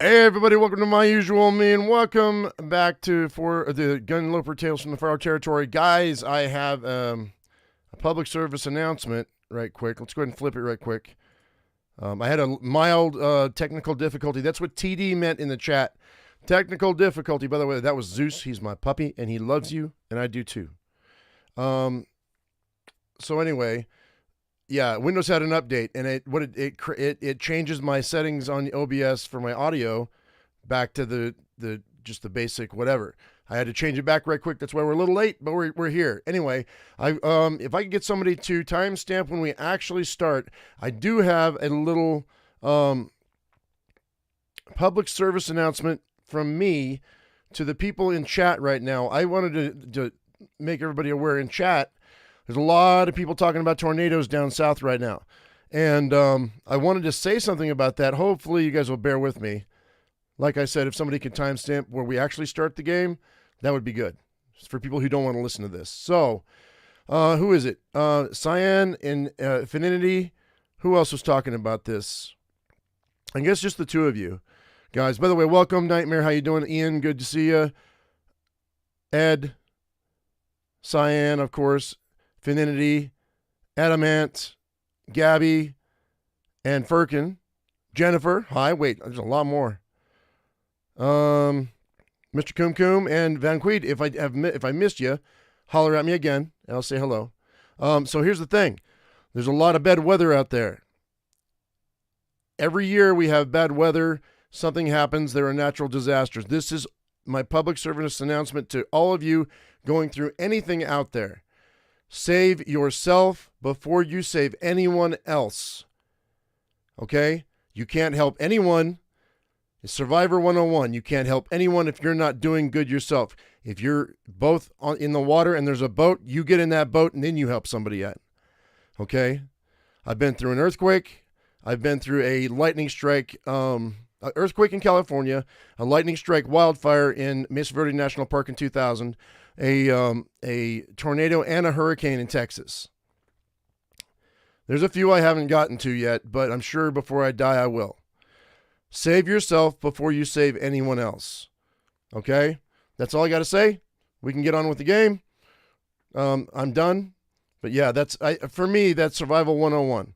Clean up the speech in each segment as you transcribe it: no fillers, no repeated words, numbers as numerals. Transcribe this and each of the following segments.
Hey everybody, welcome to my usual me and welcome back to for the Gunloper Tales from the Far Territory. Guys, I have a public service announcement right quick. Let's go ahead and flip it right quick. I had a mild technical difficulty. That's what TD meant in the chat. Technical difficulty. By the way, that was Zeus. He's my puppy and he loves you and I do too. So anyway, yeah, Windows had an update, and it changes my settings on OBS for my audio back to the just the basic whatever. I had to change it back right quick. That's why we're a little late, but we're here anyway. If I could get somebody to timestamp when we actually start, I do have a little public service announcement from me to the people in chat right now. I wanted to make everybody aware in chat. There's a lot of people talking about tornadoes down south right now. And I wanted to say something about that. Hopefully you guys will bear with me. Like I said, if somebody could timestamp where we actually start the game, that would be good. It's for people who don't want to listen to this. So, who is it? Cyan and Finity. Who else was talking about this? I guess just the two of you. Guys, by the way, welcome, Nightmare. How you doing? Ian, good to see you. Ed. Cyan, of course. Finity, Adamant, Gabby, and Firkin. Jennifer, hi. Wait, there's a lot more. Mr. Coom Coom and Van Queed. If I missed you, holler at me again, and I'll say hello. So here's the thing. There's a lot of bad weather out there. Every year we have bad weather. Something happens. There are natural disasters. This is my public service announcement to all of you going through anything out there. Save yourself before you save anyone else. Okay? You can't help anyone. It's Survivor 101. You can't help anyone if you're not doing good yourself. If you're both in the water and there's a boat, you get in that boat and then you help somebody out. Okay? I've been through an earthquake. I've been through a lightning strike, earthquake in California, a lightning strike wildfire in Mesa Verde National Park in 2000. A tornado and a hurricane in Texas. There's a few I haven't gotten to yet, but I'm sure before I die I will. Save yourself before you save anyone else. Okay? That's all I got to say. We can get on with the game. I'm done. But yeah, for me, that's Survival 101.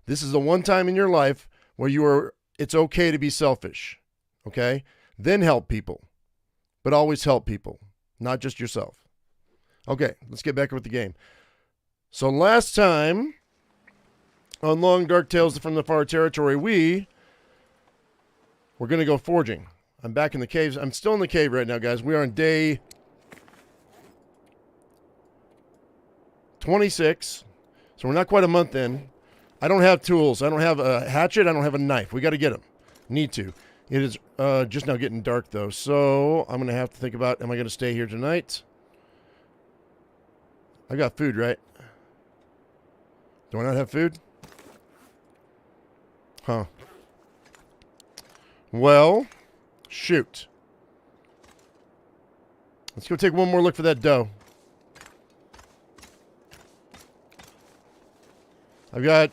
This is the one time in your life where it's okay to be selfish. Okay? Then help people. But always help people. Not just yourself. Okay, let's get back with the game. So last time on Long Dark Tales from the Far Territory, we're going to go forging. I'm back in the caves. I'm still in the cave right now, guys. We are on day 26. So we're not quite a month in. I don't have tools. I don't have a hatchet. I don't have a knife. We got to get them. Need to. It is just now getting dark, though, so I'm going to have to think about, am I going to stay here tonight? I got food, right? Do I not have food? Huh. Well, shoot. Let's go take one more look for that dough. I've got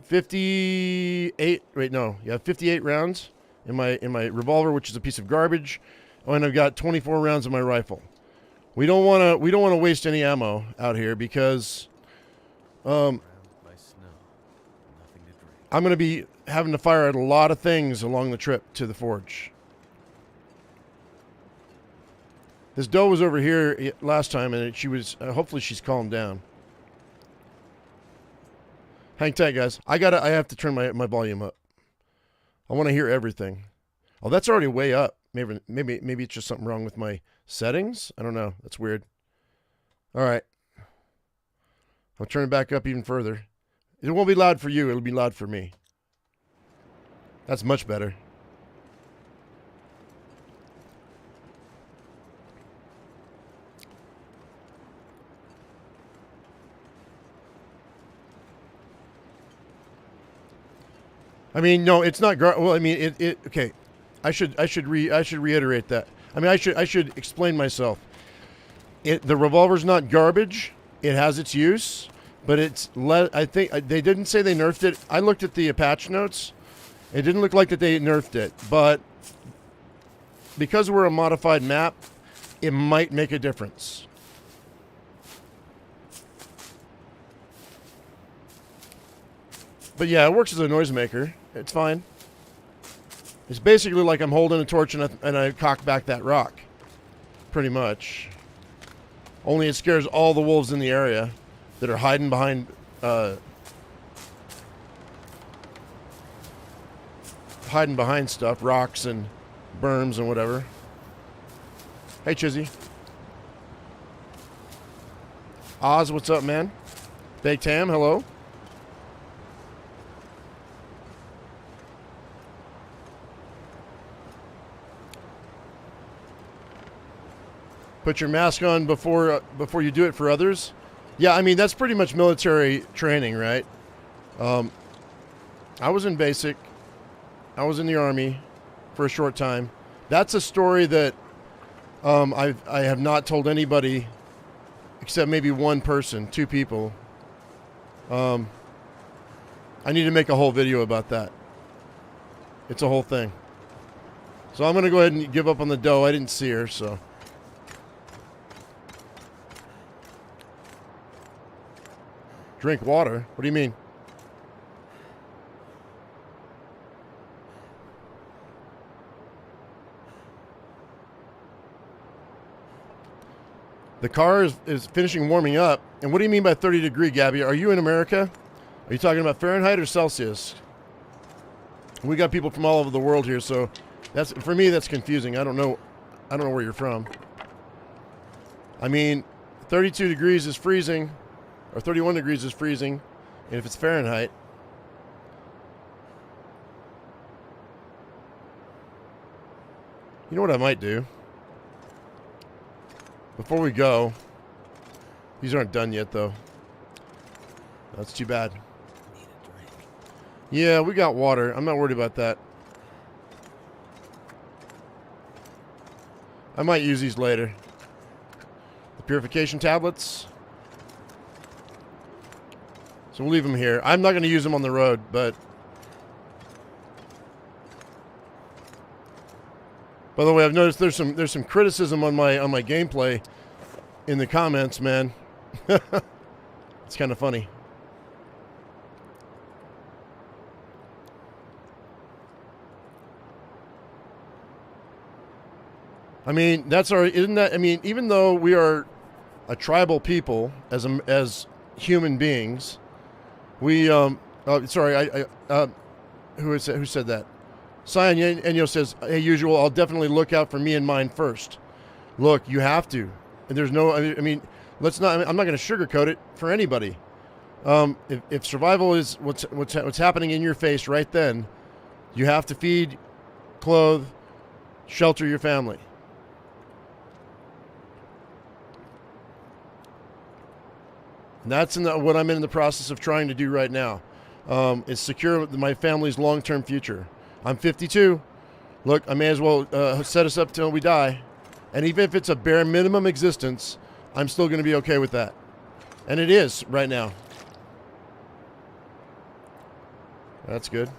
58 rounds in my revolver, which is a piece of garbage. Oh, and I've got 24 rounds in my rifle. We don't want to waste any ammo out here because I'm going to be having to fire at a lot of things along the trip to the forge. This doe was over here last time, and she was hopefully she's calmed down. Hang tight, guys. I have to turn my volume up. I want to hear everything. Oh, that's already way up. Maybe it's just something wrong with my settings. I don't know. That's weird. All right. I'll turn it back up even further. It won't be loud for you. It'll be loud for me. That's much better. I mean, no, it's not. Well, I mean, okay. I should reiterate that. I mean, I should explain myself. The revolver's not garbage. It has its use, but I think they didn't say they nerfed it. I looked at the patch notes, It didn't look like that they nerfed it, but because we're a modified map, it might make a difference. But yeah, it works as a noisemaker. It's fine. It's basically like I'm holding a torch and I cock back that rock. Pretty much. Only it scares all the wolves in the area that are hiding behind stuff, rocks and berms and whatever. Hey, Chizzy. Oz, what's up, man? Baked Ham, hello. Put your mask on before you do it for others. Yeah, I mean, that's pretty much military training, right? I was in basic. I was in the Army for a short time. That's a story that I have not told anybody except maybe one person, two people. I need to make a whole video about that. It's a whole thing. So I'm going to go ahead and give up on the dough. I didn't see her, so... Drink water? What do you mean? The car is finishing warming up. And what do you mean by 30 degree, Gabby? Are you in America? Are you talking about Fahrenheit or Celsius? We got people from all over the world here, so that's, for me, that's confusing. I don't know where you're from. I mean, 32 degrees is freezing. Or 31 degrees is freezing, and if it's Fahrenheit. You know what I might do? Before we go, these aren't done yet, though. That's too bad. Yeah, we got water. I'm not worried about that. I might use these later. The purification tablets. So we'll leave them here. I'm not going to use them on the road, but... By the way, I've noticed there's some criticism on my gameplay in the comments, man. It's kind of funny. I mean, isn't that, I mean, even though we are a tribal people as human beings, we, who said that? Cyan Enyo says, hey, usual, I'll definitely look out for me and mine first. Look, you have to. And there's no, I mean, I'm not going to sugarcoat it for anybody. If survival is what's happening in your face right then, you have to feed, clothe, shelter your family. And that's what I'm in the process of trying to do right now, is secure my family's long-term future. I'm 52. Look, I may as well set us up till we die. And even if it's a bare minimum existence, I'm still going to be okay with that. And it is right now. That's good.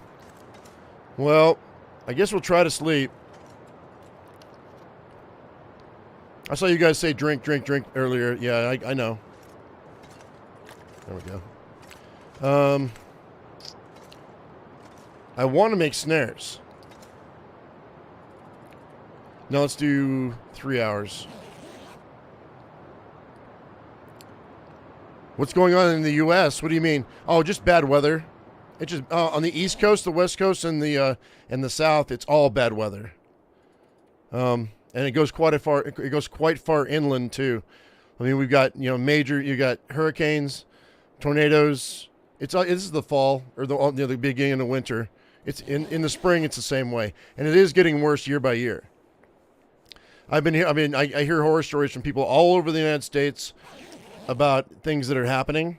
Well, I guess we'll try to sleep. I saw you guys say drink, drink, drink earlier. Yeah, I know. There we go. I want to make snares. Now let's do 3 hours. What's going on in the U.S.? What do you mean? Oh, just bad weather. It just on the East Coast, the West Coast, and the South. It's all bad weather. And it goes quite far. It goes quite far inland too. I mean, we've got major. You got hurricanes, tornadoes. This is the fall or the beginning of winter. It's in the spring. It's the same way, and it is getting worse year by year. I hear horror stories from people all over the United States about things that are happening,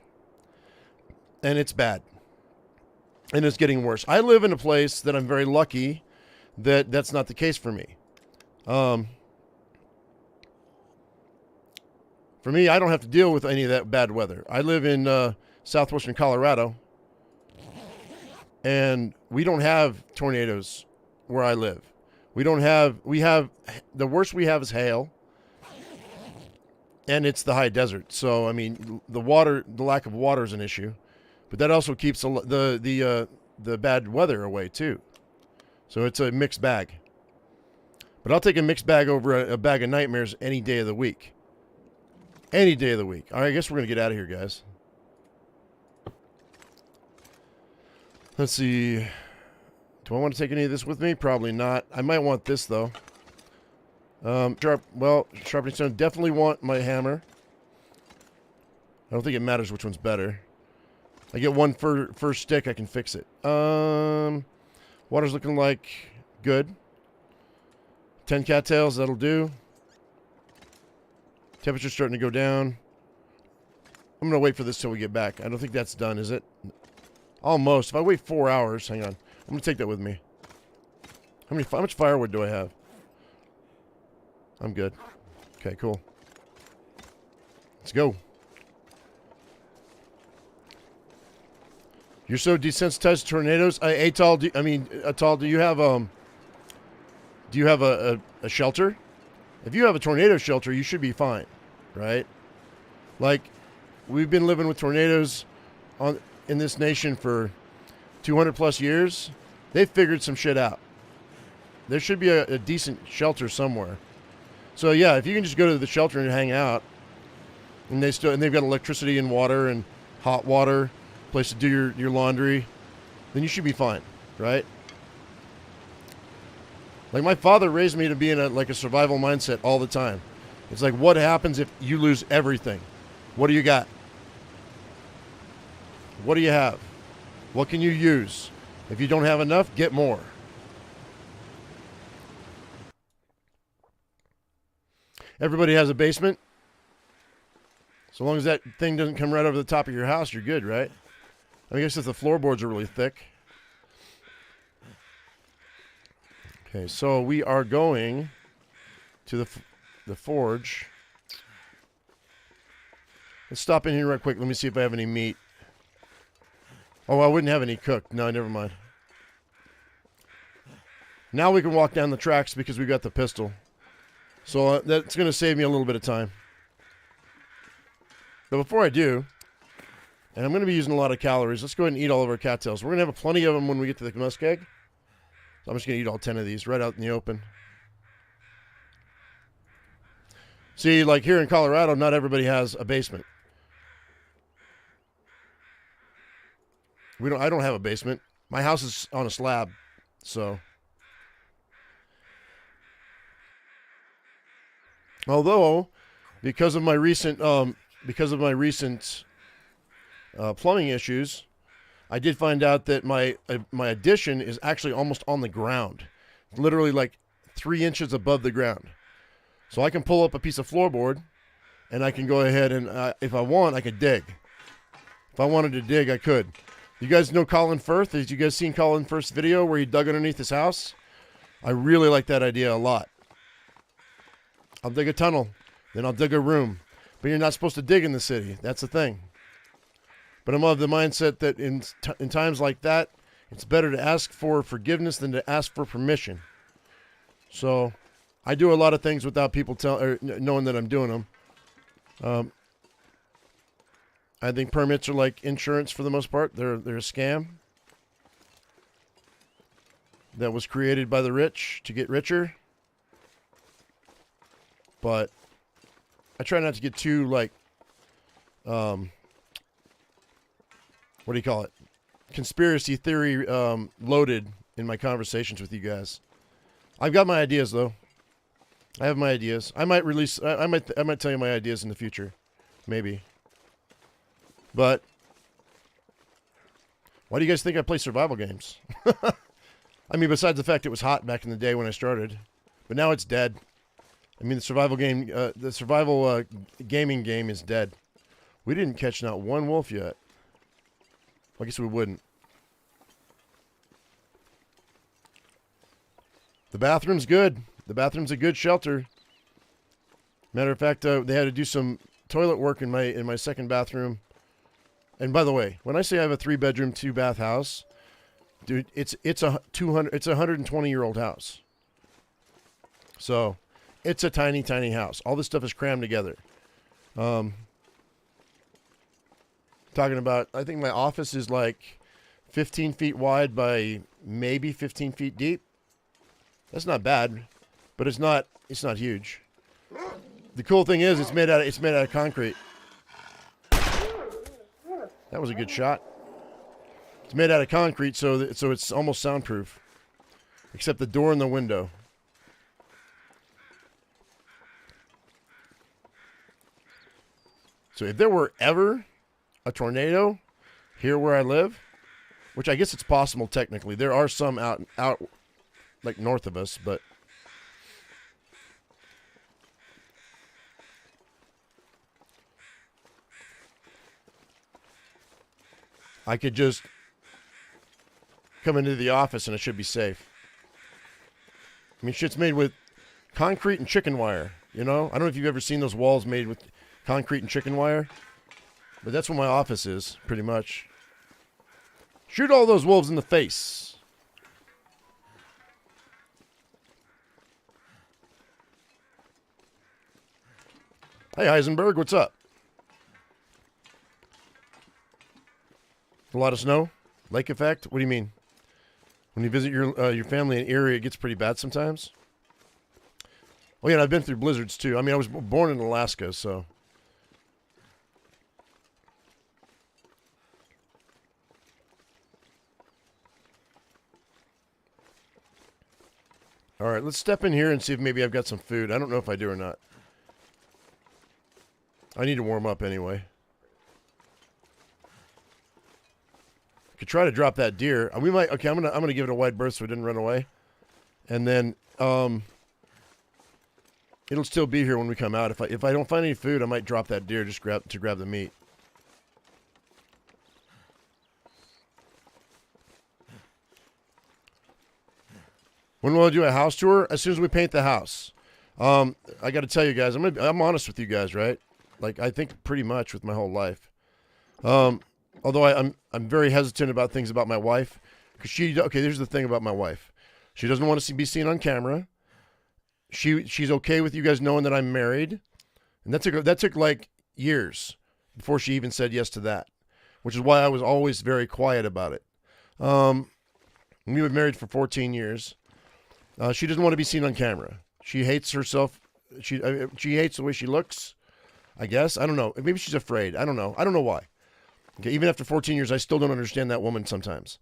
and it's bad, and it's getting worse. I live in a place that I'm very lucky that that's not the case for me. For me, I don't have to deal with any of that bad weather. I live in southwestern Colorado, And we don't have tornadoes where I live. We have the worst we have is hail. And it's the high desert. So, I mean, the lack of water is an issue. But that also keeps the bad weather away, too. So it's a mixed bag. But I'll take a mixed bag over a bag of nightmares any day of the week. Any day of the week. All right, I guess we're going to get out of here, guys. Let's see. Do I want to take any of this with me? Probably not. I might want this, though. Sharpening stone. Definitely want my hammer. I don't think it matters which one's better. I get one first stick, I can fix it. Water's looking like good. 10 cattails, that'll do. Temperature's starting to go down. I'm going to wait for this till we get back. I don't think that's done, is it? Almost. If I wait 4 hours, hang on. I'm going to take that with me. How much firewood do I have? I'm good. Okay, cool. Let's go. You're so desensitized to tornadoes. Atal, Atal, do you have a shelter? If you have a tornado shelter, you should be fine, right? Like, we've been living with tornadoes in this nation for 200 plus years. They've figured some shit out. There should be a decent shelter somewhere. So yeah, if you can just go to the shelter and hang out, and they've got electricity and water and hot water, place to do your laundry, then you should be fine, right? Like, my father raised me to be in a survival mindset all the time. It's like, what happens if you lose everything? What do you got? What do you have? What can you use? If you don't have enough, get more. Everybody has a basement. So long as that thing doesn't come right over the top of your house, you're good, right? I guess if the floorboards are really thick. Okay, so we are going to the forge. Let's stop in here right quick. Let me see if I have any meat. Oh, I wouldn't have any cooked. No, never mind. Now we can walk down the tracks because we got the pistol. So that's going to save me a little bit of time. But before I do, and I'm going to be using a lot of calories, let's go ahead and eat all of our cattails. We're going to have plenty of them when we get to the muskeg. So I'm just going to eat all 10 of these right out in the open. See, like here in Colorado, not everybody has a basement. I don't have a basement. My house is on a slab, so. Although, because of my recent plumbing issues, I did find out that my addition is actually almost on the ground, literally like 3 inches above the ground. So I can pull up a piece of floorboard, and I can go ahead and, if I want, I could dig. If I wanted to dig, I could. You guys know Colin Firth? Have you guys seen Colin Firth's video where he dug underneath his house? I really like that idea a lot. I'll dig a tunnel, then I'll dig a room. But you're not supposed to dig in the city. That's the thing. But I'm of the mindset that in times like that, it's better to ask for forgiveness than to ask for permission. So I do a lot of things without people knowing that I'm doing them. I think permits are like insurance for the most part. They're a scam that was created by the rich to get richer. But I try not to get too, like, what do you call it? Conspiracy theory loaded in my conversations with you guys. I've got my ideas, though. I have my ideas. I might tell you my ideas in the future. Maybe. But why do you guys think I play survival games? I mean, besides the fact it was hot back in the day when I started. But now it's dead. I mean, the survival gaming game is dead. We didn't catch not one wolf yet. I guess we wouldn't. The bathroom's good. The bathroom's a good shelter. Matter of fact, they had to do some toilet work in my second bathroom. And by the way, when I say I have a 3-bedroom, 2-bath house, Dude, it's a 120-year-old house. So, it's a tiny, tiny house. All this stuff is crammed together. Talking about, I think my office is like 15 feet wide by maybe 15 feet deep. That's not bad, but it's not huge. The cool thing is it's made out of concrete. That was a good shot. It's made out of concrete, so it's almost soundproof, except the door and the window. So if there were ever a tornado here where I live, which I guess it's possible technically, there are some out like north of us, but I could just come into the office and it should be safe. I mean, shit's made with concrete and chicken wire, you know? I don't know if you've ever seen those walls made with concrete and chicken wire, but that's what my office is, pretty much. Shoot all those wolves in the face. Hey, Heisenberg, what's up? A lot of snow? Lake effect? What do you mean? When you visit your family in Erie, it gets pretty bad sometimes? Oh, yeah, I've been through blizzards, too. I mean, I was born in Alaska, so... All right, let's step in here and see if maybe I've got some food. I don't know if I do or not. I need to warm up anyway. Could try to drop that deer. We might. Okay, I'm gonna give it a wide berth so it didn't run away, and then it'll still be here when we come out. If I don't find any food, I might drop that deer just grab the meat. When will I do a house tour? As soon as we paint the house. I got to tell you guys, I'm honest with you guys, right? Like I think pretty much with my whole life. Although I'm very hesitant about things about my wife, because here's the thing about my wife. She doesn't want to be seen on camera. She's okay with you guys knowing that I'm married, and that took like years before she even said yes to that, which is why I was always very quiet about it. We were married for 14 years. She doesn't want to be seen on camera. She hates herself. She hates the way she looks, I guess. I don't know. Maybe she's afraid. I don't know. I don't know why. Okay, even after 14 years, I still don't understand that woman sometimes.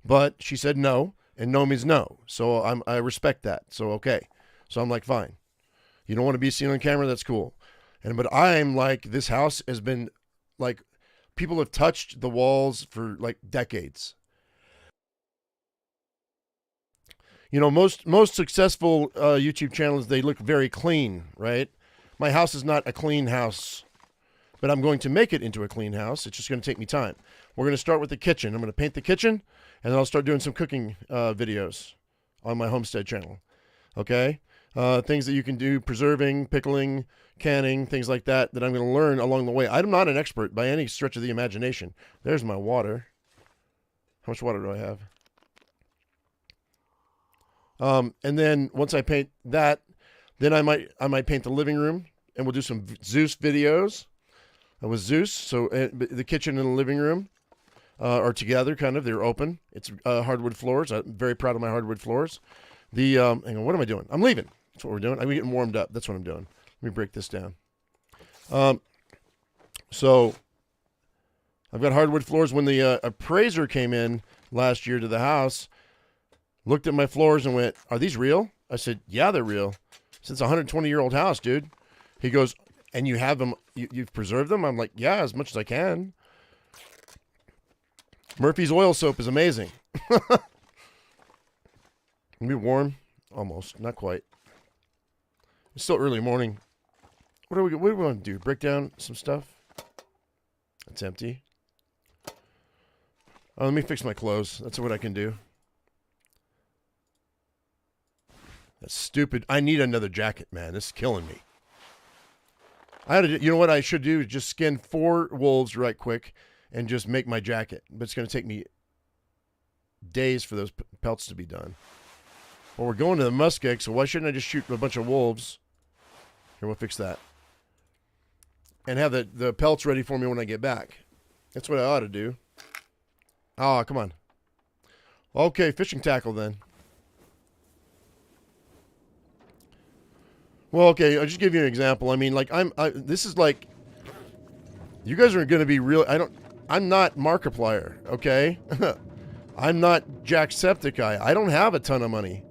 But she said no, and no means no. So I respect that. So, okay. So I'm like, fine. You don't want to be seen on camera? That's cool. But I'm like, this house has been, like, people have touched the walls for, like, decades. You know, most successful YouTube channels, they look very clean, right? My house is not a clean house, but I'm going to make it into a clean house. It's just going to take me time. We're going to start with the kitchen. I'm going to paint the kitchen, and then I'll start doing some cooking videos on my homestead channel. Okay? Things that you can do, preserving, pickling, canning, things like that I'm going to learn along the way. I'm not an expert by any stretch of the imagination. There's my water. How much water do I have? And then once I paint that, then I might paint the living room, and we'll do some Zeus videos with Zeus. So the kitchen and the living room are together, kind of. They're open. It's hardwood floors. I'm very proud of my hardwood floors. Hang on, what am I doing? I'm leaving. That's what we're doing. I'm getting warmed up. That's what I'm doing. Let me break this down. So I've got hardwood floors. When the appraiser came in last year to the house, looked at my floors and went, "Are these real?" I said, "Yeah, they're real. It's a 120-year-old house, dude." He goes, "And you have them, you've preserved them?" I'm like, "Yeah, as much as I can." Murphy's oil soap is amazing. Be warm? Almost. Not quite. It's still early morning. What do we want to do? Break down some stuff? It's empty. Oh, let me fix my clothes. That's what I can do. That's stupid. I need another jacket, man. This is killing me. You know what I should do? Just skin 4 wolves right quick and just make my jacket. But it's going to take me days for those pelts to be done. Well, we're going to the muskeg, so why shouldn't I just shoot a bunch of wolves? Here, we'll fix that. And have the pelts ready for me when I get back. That's what I ought to do. Oh, come on. Okay, fishing tackle then. Well, okay, I'll just give you an example. I mean, like, this is like, you guys are going to be real. I'm not Markiplier, okay? I'm not Jacksepticeye. I don't have a ton of money.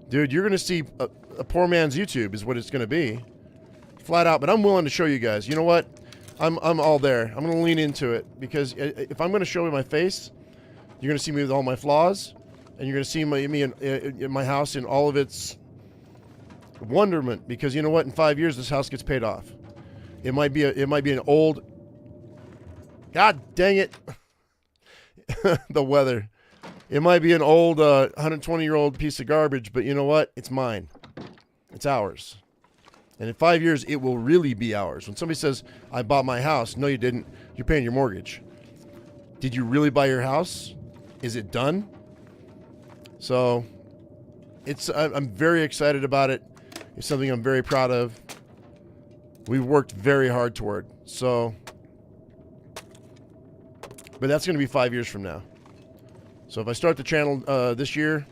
Dude, you're going to see a poor man's YouTube is what it's going to be. Flat out, but I'm willing to show you guys. You know what? I'm all there. I'm going to lean into it because if I'm going to show you my face, you're going to see me with all my flaws, and you're going to see me in my house in all of its wonderment. Because you know what? In 5 years, this house gets paid off. It might be an old. God dang it! The weather. It might be an old 120-year-old piece of garbage, but you know what? It's mine. It's ours. And in 5 years, it will really be ours. When somebody says, I bought my house, no, you didn't. You're paying your mortgage. Did you really buy your house? Is it done? So, I'm very excited about it. It's something I'm very proud of. We've worked very hard toward. So, but that's going to be 5 years from now. So if I start the channel this year,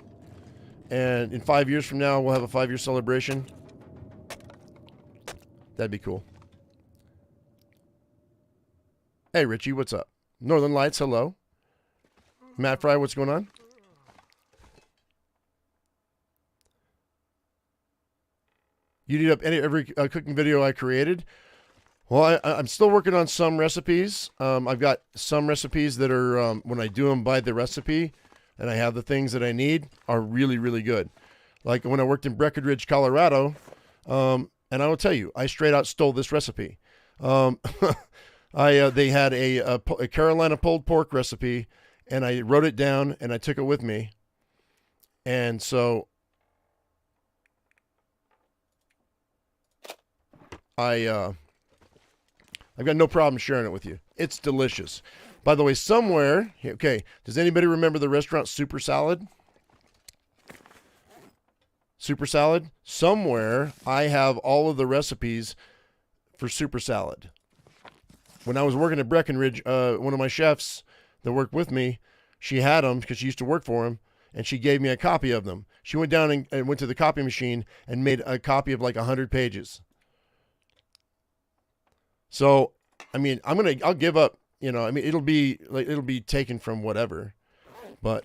and in 5 years from now we'll have a 5-year celebration, that'd be cool. Hey Richie, what's up? Northern Lights, hello. Matt Fry, what's going on? You need up every cooking video I created? Well, I'm still working on some recipes. I've got some recipes that are, when I do them by the recipe, and I have the things that I need, are really, really good. Like when I worked in Breckenridge, Colorado, and I will tell you, I straight out stole this recipe. They had a Carolina pulled pork recipe, and I wrote it down, and I took it with me. And so I've got no problem sharing it with you. It's delicious. By the way, somewhere, okay, does anybody remember the restaurant Super Salad? Super Salad? Somewhere, I have all of the recipes for Super Salad. When I was working at Breckenridge, one of my chefs that worked with me, she had them because she used to work for him, and she gave me a copy of them. She went down and went to the copy machine and made a copy of like 100 pages. So, I mean, I'll give up, you know, I mean, it'll be taken from whatever, but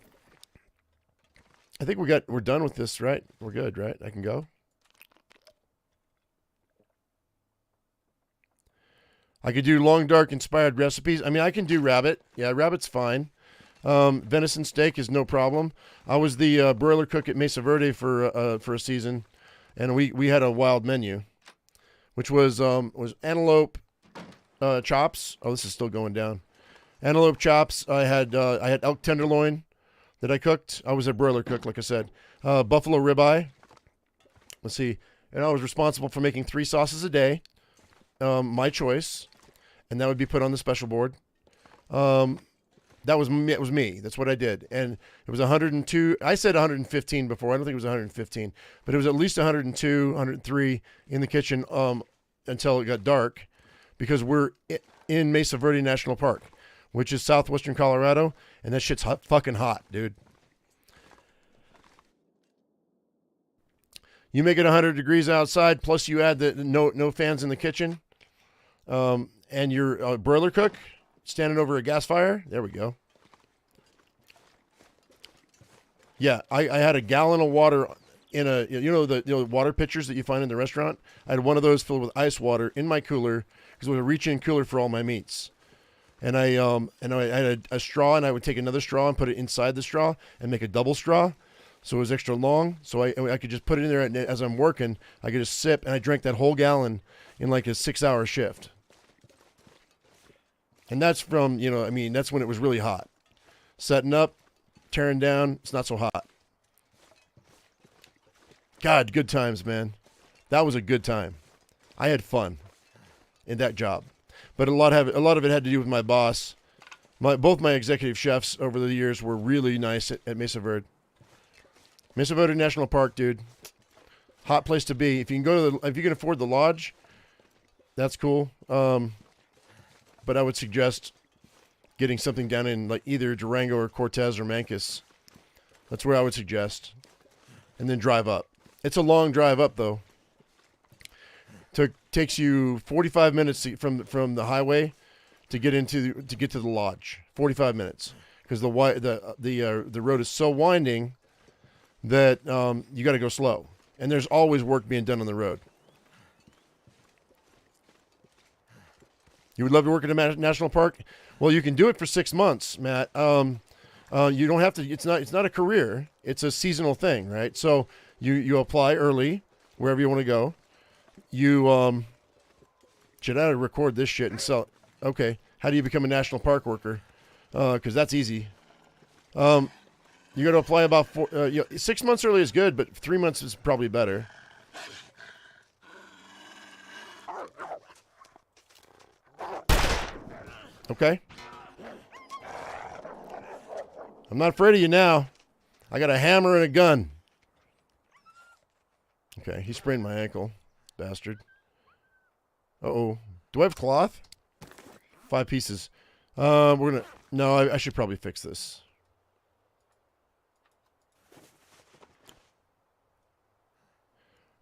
I think we're done with this, right? We're good, right? I can go. I could do long dark inspired recipes. I mean, I can do rabbit. Yeah, rabbit's fine. Venison steak is no problem. I was the broiler cook at Mesa Verde for a season, and we had a wild menu, which was antelope chops. Oh, this is still going down. Antelope chops. I had elk tenderloin that I cooked. I was a broiler cook, like I said. Buffalo ribeye. Let's see. And I was responsible for making 3 sauces a day. My choice. And that would be put on the special board. That was me. It was me. That's what I did. And it was 102. I said 115 before. I don't think it was 115. But it was at least 102, 103 in the kitchen until it got dark. Because we're in Mesa Verde National Park, which is southwestern Colorado. And that shit's fucking hot, dude. You make it 100 degrees outside, plus you add the no fans in the kitchen. And you're a broiler cook standing over a gas fire. There we go. Yeah, I had a gallon of water in a, the water pitchers that you find in the restaurant. I had one of those filled with ice water in my cooler because it was a reach-in cooler for all my meats. And I had a straw, and I would take another straw and put it inside the straw and make a double straw. So it was extra long. So I could just put it in there, and as I'm working, I could just sip, and I drank that whole gallon in like a 6-hour shift. And that's from, that's when it was really hot. Setting up, tearing down, it's not so hot. God, good times, man. That was a good time. I had fun in that job. But a lot of it had to do with my boss. Both my executive chefs over the years were really nice at Mesa Verde. Mesa Verde National Park, dude. Hot place to be. If you can if you can afford the lodge, that's cool. But I would suggest getting something down in like either Durango or Cortez or Mancos. That's where I would suggest. And then drive up. It's a long drive up though. Takes you 45 minutes from the highway to get to the lodge. 45 minutes because the road is so winding that you got to go slow. And there's always work being done on the road. You would love to work at a national park? Well, you can do it for 6 months, Matt. You don't have to. It's not a career. It's a seasonal thing, right? So you apply early wherever you want to go. You should I record this shit and sell. Okay, how do you become a national park worker? Because that's easy. You got to apply about 6 months early is good, but 3 months is probably better. Okay. I'm not afraid of you now. I got a hammer and a gun. Okay, he sprained my ankle, bastard. Uh-oh. Do I have cloth? 5 pieces. We're gonna. No, I should probably fix this.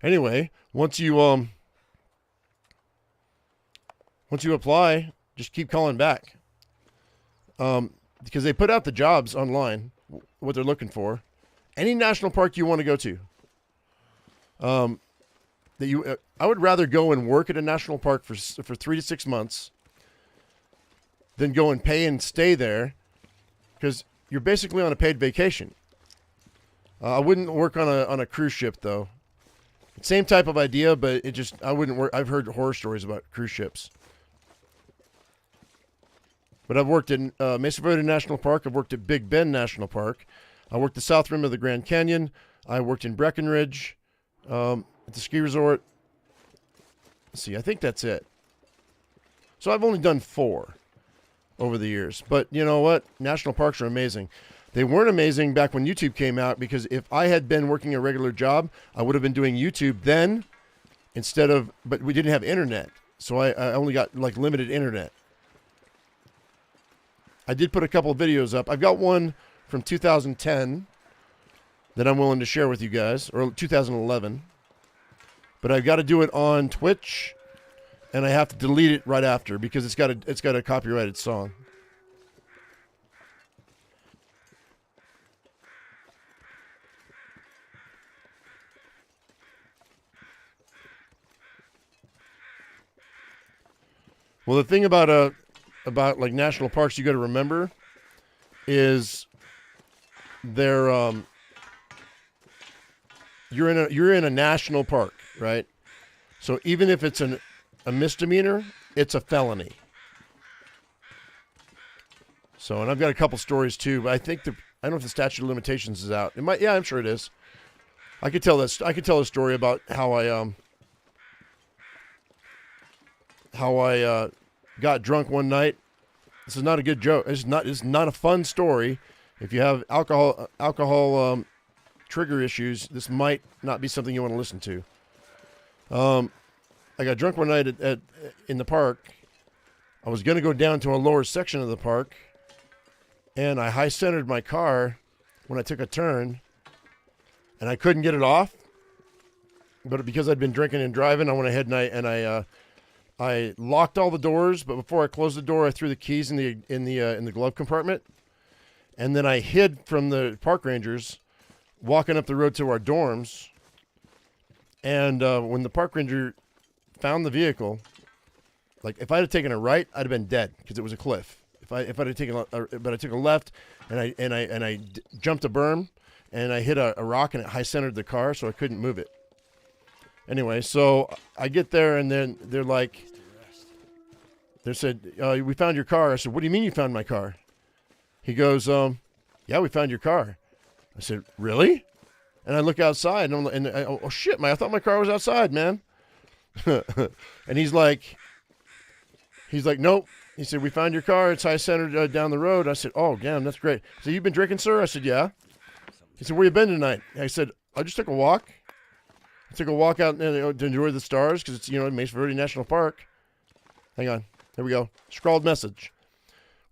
Anyway, once you apply, just keep calling back. Because they put out the jobs online, what they're looking for. Any national park you want to go to. I would rather go and work at a national park for 3 to 6 months than go and pay and stay there, because you're basically on a paid vacation. I wouldn't work on a cruise ship though. Same type of idea, but I wouldn't work. I've heard horror stories about cruise ships. But I've worked in Mesa Verde National Park. I've worked at Big Bend National Park. I worked the south rim of the Grand Canyon. I worked in Breckenridge at the ski resort. Let's see, I think that's it. So I've only done 4 over the years. But you know what? National parks are amazing. They weren't amazing back when YouTube came out, because if I had been working a regular job, I would have been doing YouTube then but we didn't have internet. So I only got like limited internet. I did put a couple of videos up. I've got one from 2010 that I'm willing to share with you guys, or 2011. But I've got to do it on Twitch, and I have to delete it right after because it's got a copyrighted song. Well, the thing about like national parks you got to remember is they're you're in a national park, right? So even if it's a misdemeanor, it's a felony. So, and I've got a couple stories too, but I think I don't know if the statute of limitations is out. It might, yeah, I'm sure it is. I could tell a story about how I got drunk one night. This is not a good joke. It's not a fun story. If you have alcohol trigger issues, this might not be something you want to listen to. I got drunk one night in the park. I was going to go down to a lower section of the park, and I high-centered my car when I took a turn, and I couldn't get it off. But because I'd been drinking and driving, I went ahead and I locked all the doors, but before I closed the door, I threw the keys in the glove compartment, and then I hid from the park rangers, walking up the road to our dorms. And when the park ranger found the vehicle, like if I had taken a right, I'd have been dead because it was a cliff. If I had taken but I took a left, and I jumped a berm, and I hit a rock, and it high centered the car, so I couldn't move it. Anyway, so I get there, and then they said, we found your car. I said, what do you mean you found my car? He goes, yeah, we found your car. I said, really? And I look outside, and oh shit, I thought my car was outside, man. And he's like, nope, he said, we found your car. It's high centered down the road. I said, oh, damn, that's great. He said, you've been drinking, sir? I said, yeah. He said, where you been tonight? I said, I just took a walk. I took a walk out to enjoy the stars because it's, Mesa Verde National Park. Hang on. There we go. Scrawled message.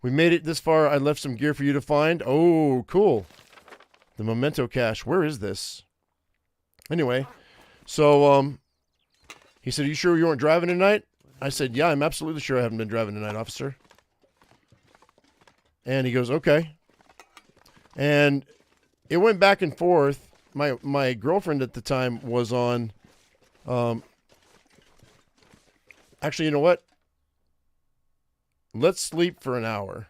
We made it this far. I left some gear for you to find. Oh, cool. The memento cache. Where is this? Anyway, so he said, are you sure you weren't driving tonight? I said, yeah, I'm absolutely sure I haven't been driving tonight, officer. And he goes, okay. And it went back and forth. My girlfriend at the time was on, actually, you know what? Let's sleep for an hour.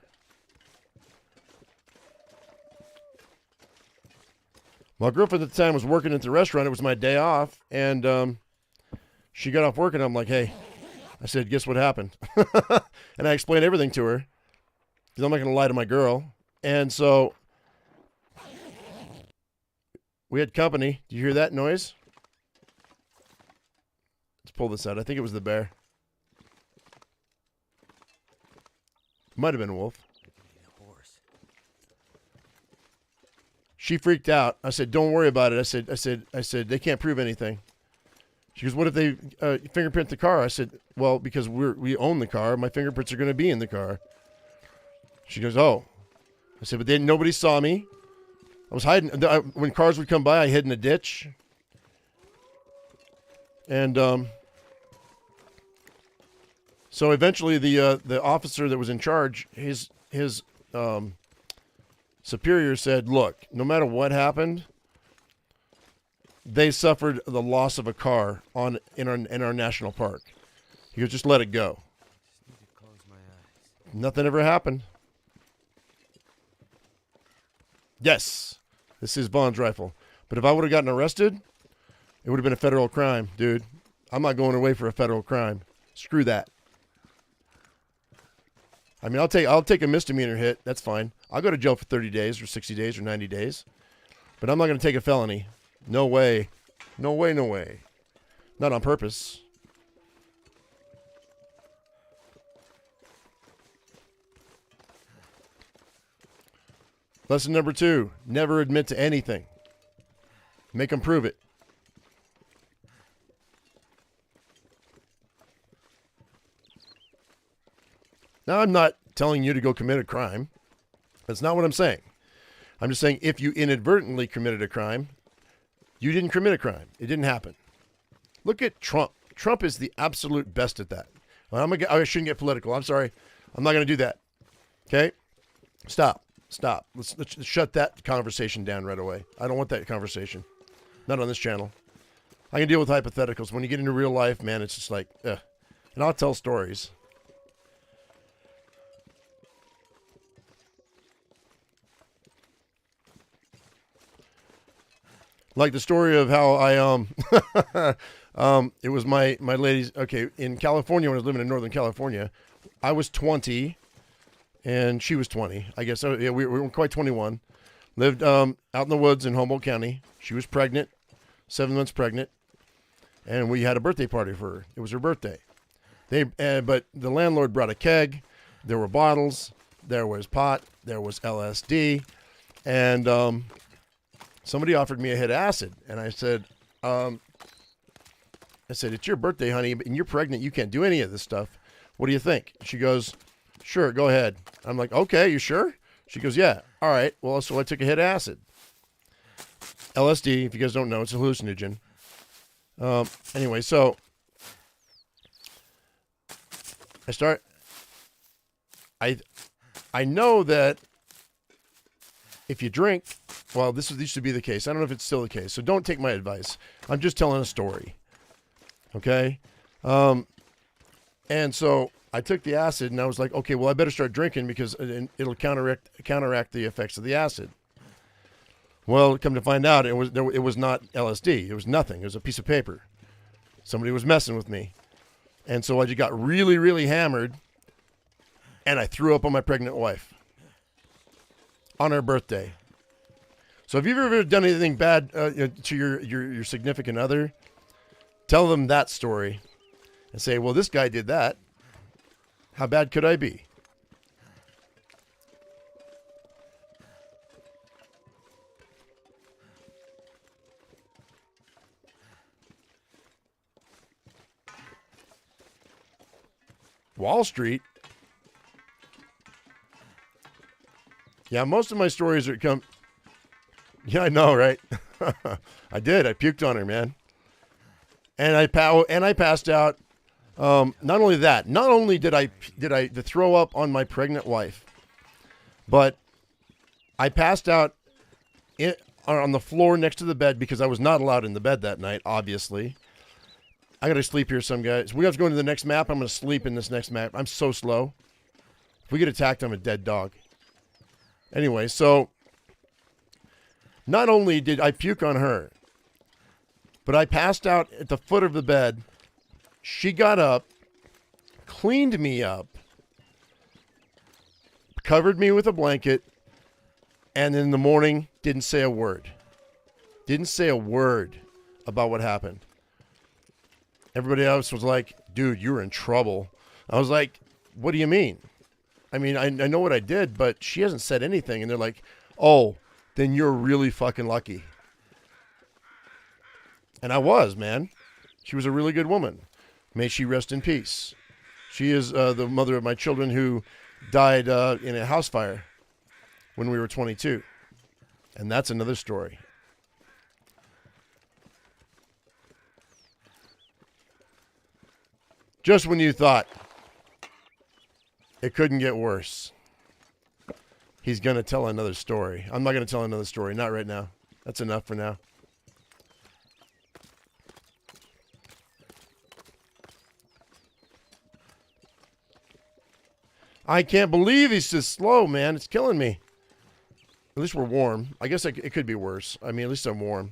My girlfriend at the time was working at the restaurant. It was my day off. And she got off work and I'm like, hey, I said, guess what happened? And I explained everything to her because I'm not going to lie to my girl. And so we had company. Do you hear that noise? Let's pull this out. I think it was the bear. Might have been a wolf. She freaked out. I said, don't worry about it. I said, they can't prove anything. She goes, what if they fingerprint the car? I said, well, because we own the car, my fingerprints are going to be in the car. She goes, oh. I said, but then nobody saw me. I was hiding. When cars would come by, I hid in a ditch. And so eventually the officer that was in charge, his superior said, look, no matter what happened, they suffered the loss of a car in our national park. He goes, just let it go. Nothing ever happened. Yes, this is Vaughn's rifle. But if I would have gotten arrested, it would have been a federal crime, dude. I'm not going away for a federal crime. Screw that. I mean, I'll take a misdemeanor hit. That's fine. I'll go to jail for 30 days or 60 days or 90 days. But I'm not going to take a felony. No way. No way, no way. Not on purpose. Lesson number 2. Never admit to anything. Make them prove it. Now, I'm not telling you to go commit a crime. That's not what I'm saying. I'm just saying if you inadvertently committed a crime, you didn't commit a crime. It didn't happen. Look at Trump. Trump is the absolute best at that. Well, I shouldn't get political. I'm sorry. I'm not going to do that. Okay? Stop. Let's shut that conversation down right away. I don't want that conversation. Not on this channel. I can deal with hypotheticals. When you get into real life, man, it's just like, ugh. And I'll tell stories. Like the story of how I it was my lady's, okay, in California, when I was living in Northern California, I was 20 and she was 20. I guess yeah, we weren't quite 21. Lived out in the woods in Humboldt County. She was pregnant, 7 months pregnant, and we had a birthday party for her. It was her birthday. But the landlord brought a keg. There were bottles. There was pot. There was LSD, and somebody offered me a hit of acid, and I said, it's your birthday, honey, and you're pregnant. You can't do any of this stuff. What do you think? She goes, sure, go ahead. I'm like, okay, you sure? She goes, yeah. All right. Well, so I took a hit of acid. LSD, if you guys don't know, it's a hallucinogen. Anyway, so I know that if you drink, well, this used to be the case. I don't know if it's still the case. So don't take my advice. I'm just telling a story. Okay? And so I took the acid and I was like, okay, well, I better start drinking because it'll counteract the effects of the acid. Well, come to find out, it was not LSD. It was nothing. It was a piece of paper. Somebody was messing with me. And so I just got really, really hammered and I threw up on my pregnant wife on her birthday. So if you've ever done anything bad to your significant other, tell them that story and say, well, this guy did that. How bad could I be? Wall Street. Yeah, most of my stories are come. Yeah, I know, right? I did. I puked on her, man. And I passed out. Not only that, not only did I throw up on my pregnant wife, but I passed out on the floor next to the bed because I was not allowed in the bed that night, obviously. I got to sleep here, some guys. We have to go into the next map. I'm going to sleep in this next map. I'm so slow. If we get attacked, I'm a dead dog. Anyway, so not only did I puke on her, but I passed out at the foot of the bed. She got up, cleaned me up, covered me with a blanket, and in the morning didn't say a word. Didn't say a word about what happened. Everybody else was like, dude, you were in trouble. I was like, what do you mean? I mean, I know what I did, but she hasn't said anything. And they're like, oh, then you're really fucking lucky. And I was, man. She was a really good woman. May she rest in peace. She is the mother of my children who died in a house fire when we were 22. And that's another story. Just when you thought it couldn't get worse, he's going to tell another story. I'm not going to tell another story. Not right now. That's enough for now. I can't believe he's this slow, man. It's killing me. At least we're warm. I guess it could be worse. I mean, at least I'm warm.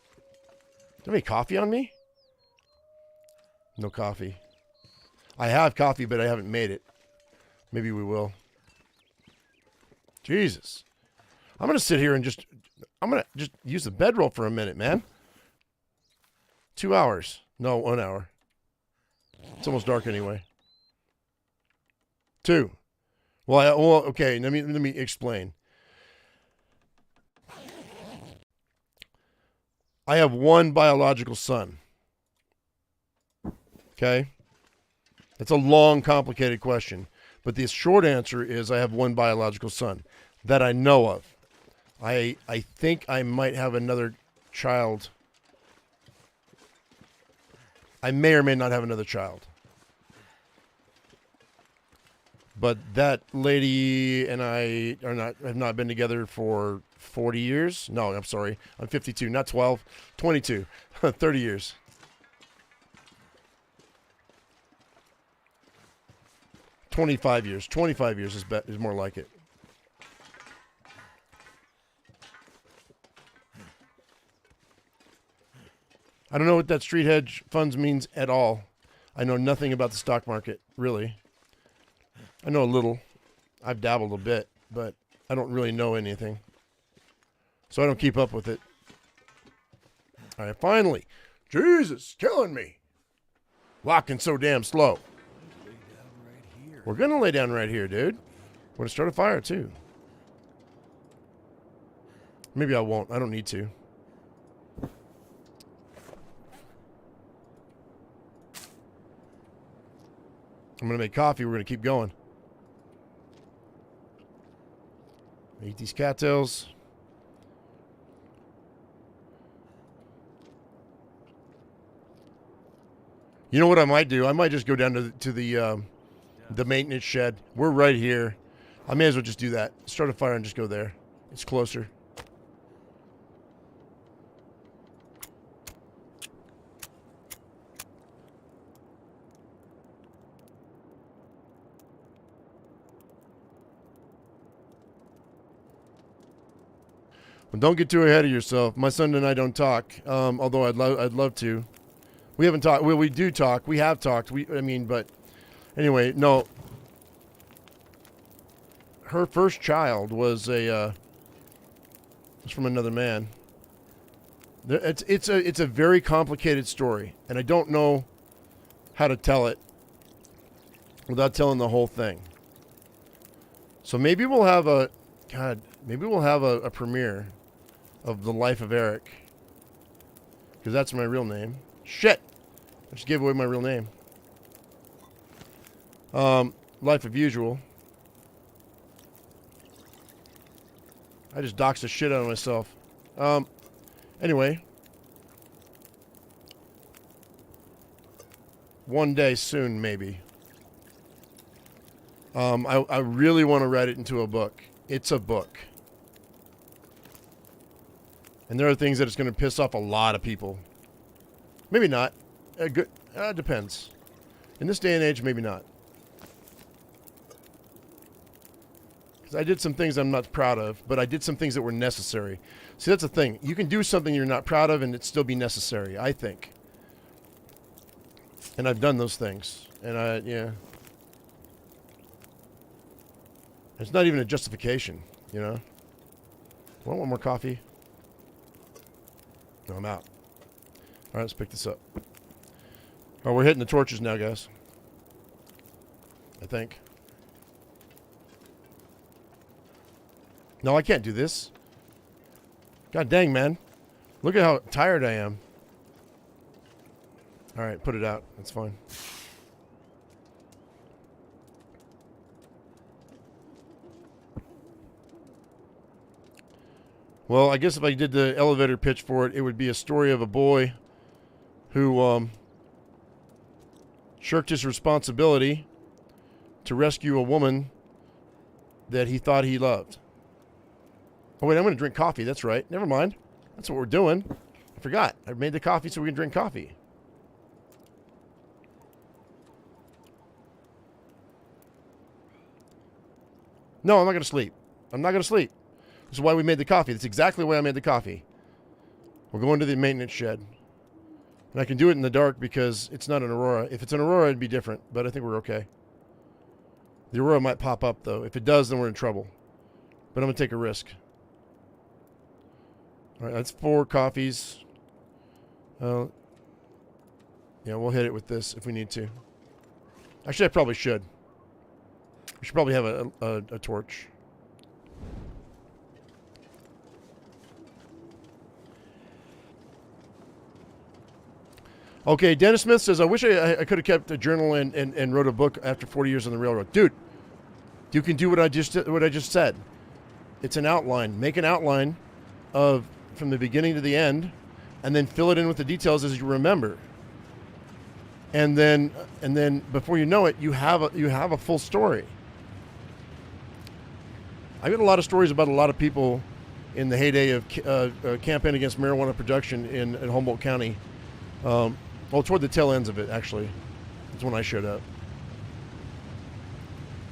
Do you have any coffee on me? No coffee. I have coffee, but I haven't made it. Maybe we will. Jesus. I'm going to sit here and I'm going to just use the bedroll for a minute, man. 2 hours. No, 1 hour. It's almost dark anyway. 2. Well, okay, let me explain. I have one biological son. Okay? That's a long, complicated question. But the short answer is I have one biological son that I know of. I think I might have another child. I may or may not have another child. But that lady and I have not been together for 40 years. No, I'm sorry. I'm 52, not 12. 22. 30 years. 25 years. 25 years is more like it. I don't know what that street hedge funds means at all. I know nothing about the stock market, really. I know a little. I've dabbled a bit, but I don't really know anything. So I don't keep up with it. All right, finally. Jesus, killing me. Walking so damn slow. We're going to lay down right here, dude. We're going to start a fire, too. Maybe I won't. I don't need to. I'm going to make coffee. We're going to keep going. Eat these cattails. You know what I might do? I might just go down to the maintenance shed. We're right here. I may as well just do that. Start a fire and just go there. It's closer. Well, don't get too ahead of yourself. My son and I don't talk, although I'd love to. We haven't talked. Well, we do talk. We have talked. But anyway, no. Her first child was from another man. It's a very complicated story, and I don't know how to tell it without telling the whole thing. So maybe we'll have a premiere of The Life of Eric, because that's my real name. Shit! I just gave away my real name. Life of usual. I just doxed the shit out of myself. Anyway. One day soon, maybe. I really want to write it into a book. It's a book. And there are things that it's going to piss off a lot of people. Maybe not. Depends. In this day and age, maybe not. Because I did some things I'm not proud of, but I did some things that were necessary. See, that's the thing. You can do something you're not proud of and it still be necessary, I think. And I've done those things. And yeah. It's not even a justification, you know? Want one more coffee? No, I'm out. All right, let's pick this up. Oh, we're hitting the torches now, guys. I think. No, I can't do this. God dang, man. Look at how tired I am. All right, put it out. That's fine. Well, I guess if I did the elevator pitch for it, it would be a story of a boy who shirked his responsibility to rescue a woman that he thought he loved. Oh, wait, I'm going to drink coffee. That's right. Never mind. That's what we're doing. I forgot. I made the coffee so we can drink coffee. No, I'm not going to sleep. I'm not going to sleep. This is why we made the coffee. That's exactly why I made the coffee. We're going to the maintenance shed. And I can do it in the dark because it's not an Aurora. If it's an Aurora, it'd be different. But I think we're okay. The Aurora might pop up, though. If it does, then we're in trouble. But I'm going to take a risk. All right, that's 4 coffees. Yeah, we'll hit it with this if we need to. Actually, I probably should. We should probably have a torch. Okay, Dennis Smith says, I wish I could have kept a journal and wrote a book after 40 years on the railroad. Dude, you can do what I just said. It's an outline. Make an outline of from the beginning to the end, and then fill it in with the details as you remember. And then before you know it, you have a full story. I got a lot of stories about a lot of people in the heyday of campaign against marijuana production in Humboldt County. Well, toward the tail ends of it, actually. That's when I showed up.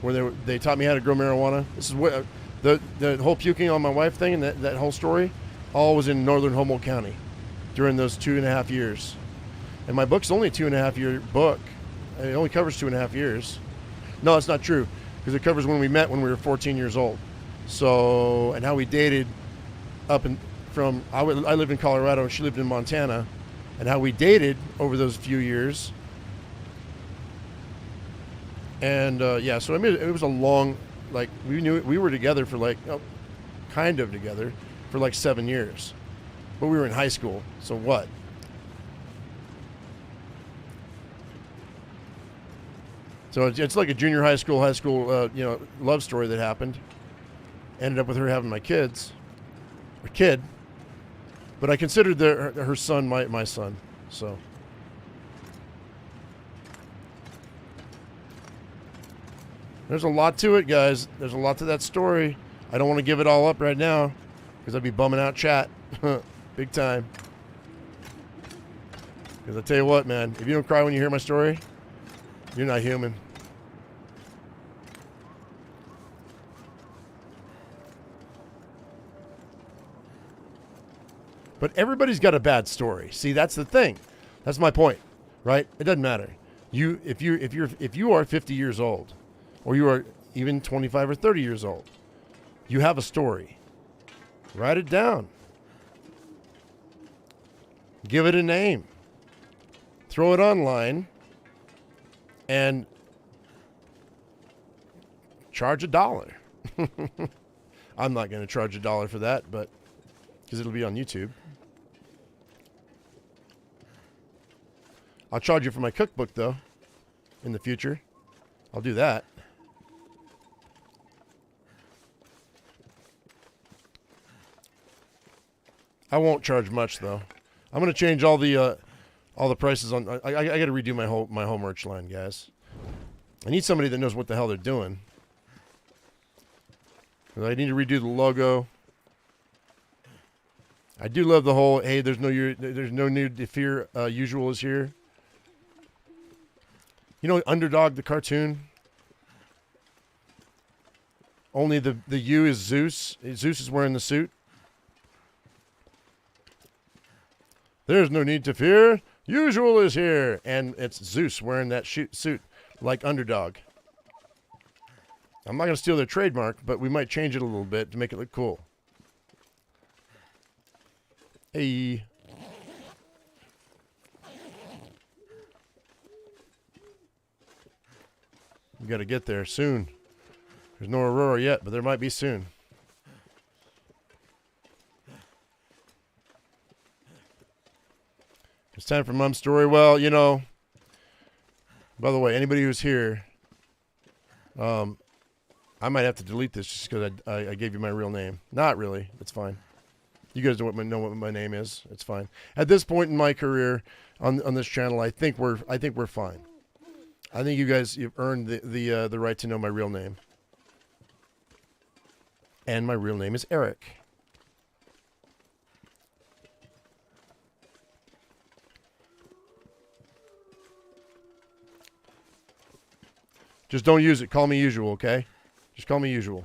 Where they taught me how to grow marijuana. This is what the whole puking on my wife thing and that whole story all was in northern Humboldt County during those 2.5 years. And my book's only a 2.5-year book. It only covers 2.5 years. No, it's not true, because it covers when we met when we were 14 years old. So, and how we dated up and from, I lived in Colorado and she lived in Montana, and how we dated over those few years. And yeah, so I mean, it was a long, like, we were together for like, kind of together for like 7 years, but we were in high school. So what? So it's like a junior high school, love story that happened. Ended up with her having my kid. But I considered her son my son. So there's a lot to it, guys. There's a lot to that story. I don't want to give it all up right now because I'd be bumming out chat big time. Because I tell you what, man, if you don't cry when you hear my story, you're not human. But everybody's got a bad story. See, that's the thing. That's my point, right? It doesn't matter. If you are 50 years old, or you are even 25 or 30 years old, you have a story. Write it down. Give it a name. Throw it online, and charge $1. I'm not going to charge $1 for that, but because it'll be on YouTube. I'll charge you for my cookbook, though, in the future. I'll do that. I won't charge much though. I'm gonna change all the prices on. I got to redo my whole merch line, guys. I need somebody that knows what the hell they're doing. I need to redo the logo. I do love the whole, hey, there's no need to fear. Usual is here. You know, Underdog, the cartoon. Only the U is Zeus. Zeus is wearing the suit. There's no need to fear. Usual is here. And it's Zeus wearing that suit like Underdog. I'm not going to steal their trademark, but we might change it a little bit to make it look cool. Hey. We got to get there soon. There's no Aurora yet, but there might be soon. It's time for Mom's story. Well, you know, by the way, anybody who's here, I might have to delete this just because I gave you my real name. Not really. It's fine. You guys know what my name is. It's fine. At this point in my career on this channel, I think we're fine. I think you guys, you've earned the right to know my real name. And my real name is Eric. Just don't use it. Call me usual, okay? Just call me usual.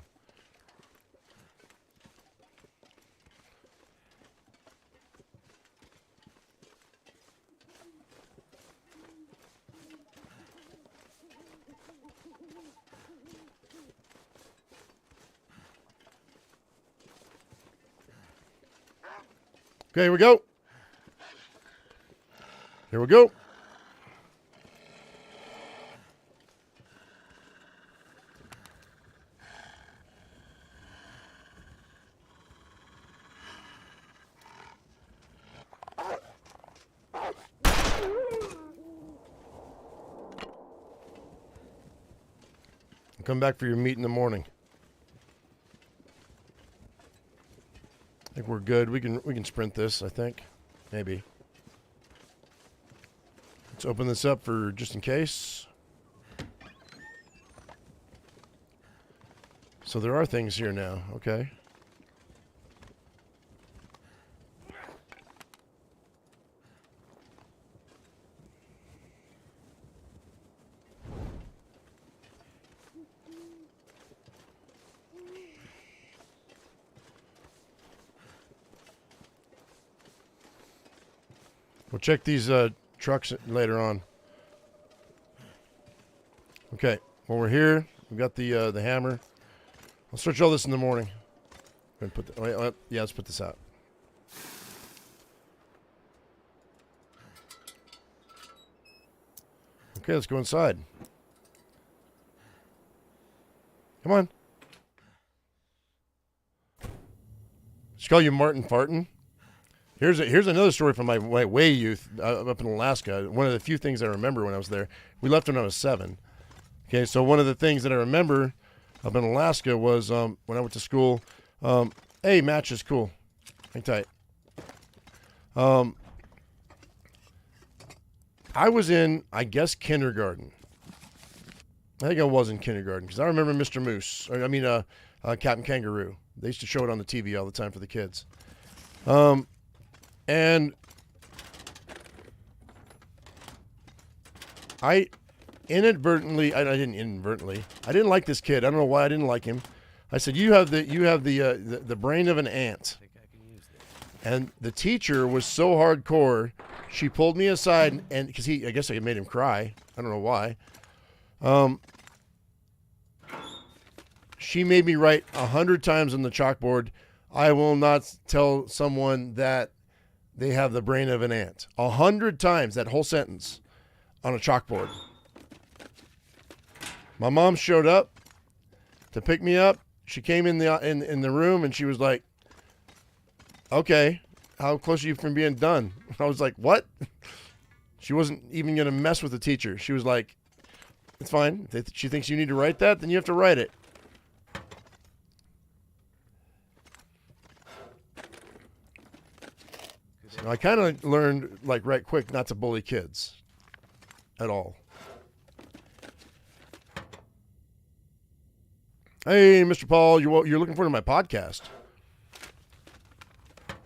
Okay, here we go. Here we go. Come back for your meat in the morning. I think we're good. We can sprint this, I think. Maybe. Let's open this up for just in case. So there are things here now. Okay. We'll check these trucks later on. Okay, when we're here, we've got the hammer. I'll search all this in the morning. Put yeah, let's put this out. Okay, let's go inside. Come on. Just call you Martin Fartin. Here's another story from my way youth up in Alaska. One of the few things I remember when I was there. We left when I was 7. Okay, so one of the things that I remember up in Alaska was when I went to school. Hey, match is cool. Hang tight. I was in, I guess, kindergarten. I think I was in kindergarten because I remember Mr. Moose. Captain Kangaroo. They used to show it on the TV all the time for the kids. And I didn't like this kid. I don't know why I didn't like him. I said, you have the brain of an ant. And the teacher was so hardcore, she pulled me aside, and because I guess I made him cry. I don't know why. She made me write 100 times on the chalkboard, I will not tell someone that they have the brain of an ant. 100 times, that whole sentence on a chalkboard. My mom showed up to pick me up. She came in the room and she was like, okay, how close are you from being done? I was like, what? She wasn't even going to mess with the teacher. She was like, It's fine. If she thinks you need to write that, then you have to write it. So I kind of learned, like, right quick not to bully kids at all. Hey, Mr. Paul, you're looking forward to my podcast.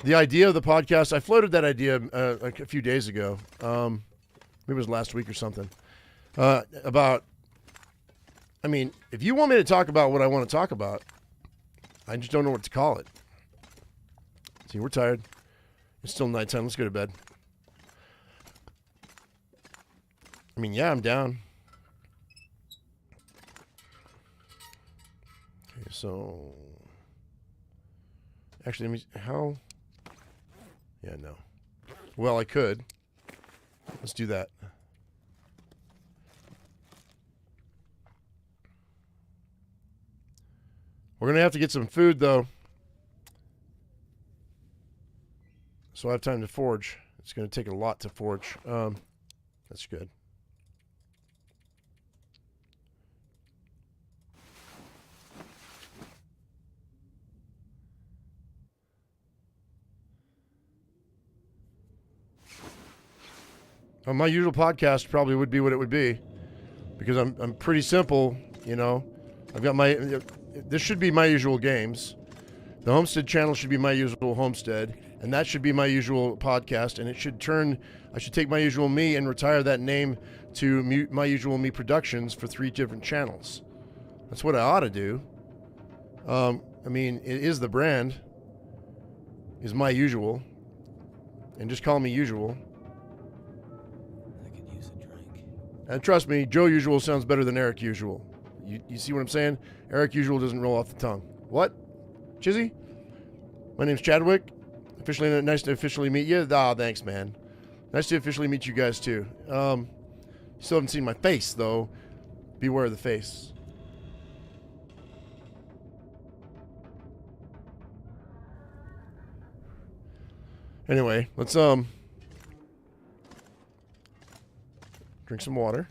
The idea of the podcast, I floated that idea like a few days ago. Maybe it was last week or something. About, I mean, if you want me to talk about what I want to talk about, I just don't know what to call it. See, we're tired. It's still nighttime. Let's go to bed. I mean, yeah, I'm down. Okay, so actually, let me. How? Yeah, no. Well, I could. Let's do that. We're gonna have to get some food though, so I have time to forge. It's gonna take a lot to forge. That's good. My usual podcast probably would be what it would be, because I'm pretty simple, you know. I've got my, this should be my usual games. The Homestead channel should be my usual Homestead, and that should be my usual podcast, and it should turn, I should take my usual me and retire that name to my usual me productions for 3 different channels. That's what I ought to do. I mean, it is the brand, is my usual, and just call me usual. And trust me, Joe Usual sounds better than Eric Usual. You see what I'm saying? Eric Usual doesn't roll off the tongue. What? Chizzy? My name's Chadwick. Officially, nice to officially meet you. Ah, thanks, man. Nice to officially meet you guys, too. Still haven't seen my face, though. Beware of the face. Anyway, let's, drink some water.